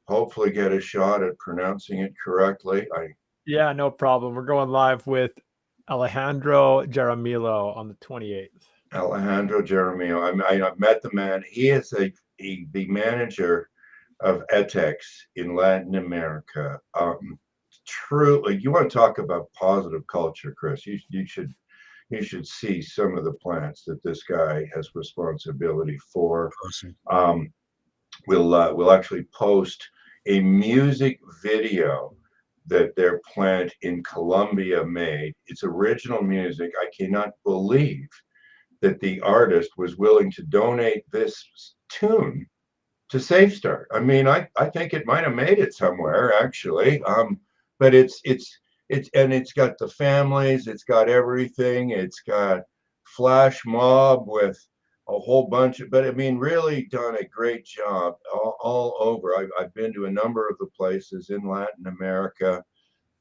Speaker 1: hopefully get a shot at pronouncing it correctly?
Speaker 3: Yeah, no problem. We're going live with Alejandro Jaramillo on the 28th.
Speaker 1: Alejandro Jaramillo. I've met the man. He is the manager of ETEX in Latin America. Truly, you want to talk about positive culture, Chris? You should see some of the plants that this guy has responsibility for.
Speaker 2: Awesome.
Speaker 1: We'll actually post a music video that their plant in Colombia made. It's original music. I cannot believe that the artist was willing to donate this tune to Safe Start. I mean, I think it might have made it somewhere actually. But it's and it's got the families, it's got everything, it's got flash mob with a whole bunch of, but I mean, really done a great job all over. I've been to a number of the places in Latin America.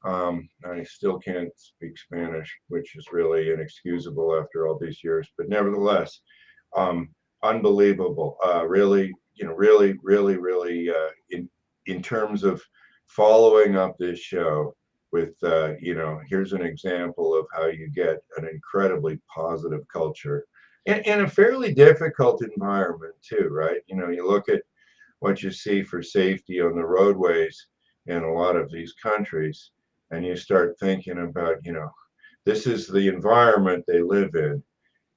Speaker 1: I still can't speak Spanish, which is really inexcusable after all these years, but nevertheless, unbelievable. Really, really, in terms of following up this show with, here's an example of how you get an incredibly positive culture in a fairly difficult environment too, right? You look at what you see for safety on the roadways in a lot of these countries, and you start thinking about, this is the environment they live in,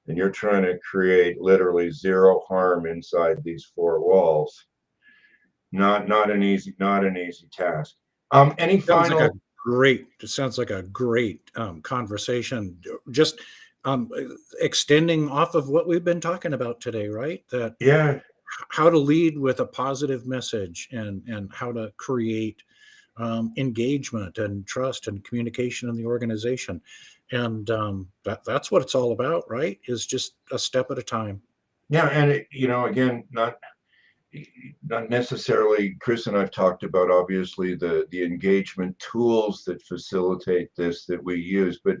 Speaker 1: and you're trying to create literally zero harm inside these four walls. Not an easy task. Any final?
Speaker 2: It sounds like a great conversation. Just extending off of what we've been talking about today, right? That
Speaker 1: Yeah.
Speaker 2: How to lead with a positive message, and how to create engagement and trust and communication in the organization, and that's what it's all about, right? Is just a step at a time.
Speaker 1: Yeah, and again, not necessarily. Chris and I've talked about obviously the engagement tools that facilitate this that we use, but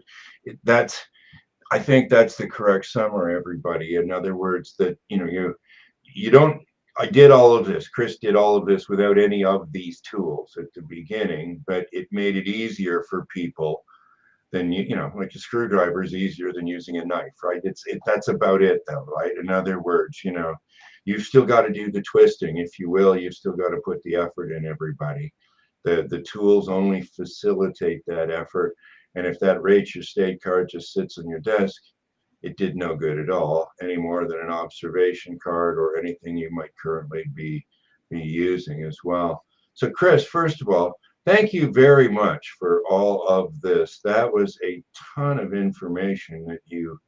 Speaker 1: I think that's the correct summary, everybody. In other words, that you don't. I did all of this. Chris did all of this without any of these tools at the beginning, but it made it easier for people than like a screwdriver is easier than using a knife, right? That's about it, though, right? In other words, you've still got to do the twisting, if you will. You've still got to put the effort in, everybody. The tools only facilitate that effort, and if that rate your state card just sits on your desk, it did no good at all, any more than an observation card or anything you might currently be using as well. So, Chris, first of all, thank you very much for all of this. That was a ton of information that you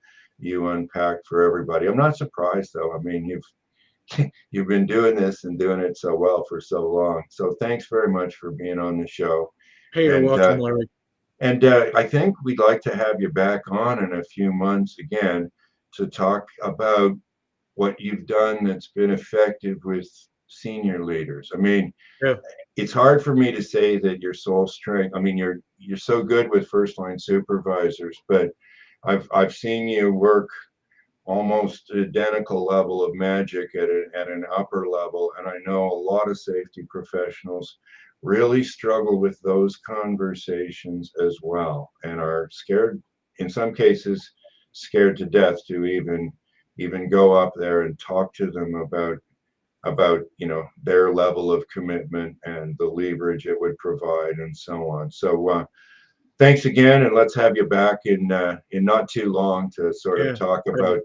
Speaker 1: unpacked for everybody. I'm not surprised, though. I mean, you've been doing this and doing it so well for so long. So thanks very much for being on the show.
Speaker 2: Hey, you're welcome, Larry.
Speaker 1: And I think we'd like to have you back on in a few months again to talk about what you've done that's been effective with senior leaders. I mean,
Speaker 2: yeah.
Speaker 1: It's hard for me to say that your sole strength. I mean, you're so good with first line supervisors, but I've seen you work almost identical level of magic at an upper level, and I know a lot of safety professionals really struggle with those conversations as well, and are scared, in some cases, scared to death to even go up there and talk to them about their level of commitment and the leverage it would provide and so on. So thanks again, and let's have you back in not too long to sort of talk about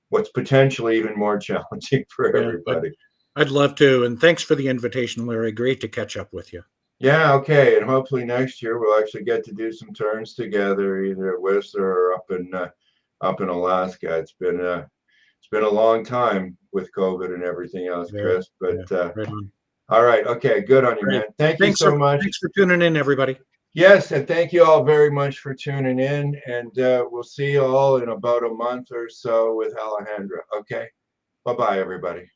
Speaker 1: what's potentially even more challenging for everybody.
Speaker 2: I'd love to, and thanks for the invitation, Larry. Great to catch up with you.
Speaker 1: Yeah, okay, and hopefully next year we'll actually get to do some turns together, either at Whistler or up in Alaska. It's been a long time with COVID and everything else, Chris. But
Speaker 2: right on.
Speaker 1: All right, okay, good on you, man. Thank you so much.
Speaker 2: Thanks for tuning in, everybody.
Speaker 1: Yes, and thank you all very much for tuning in. And we'll see you all in about a month or so with Alejandro. Okay, bye-bye, everybody.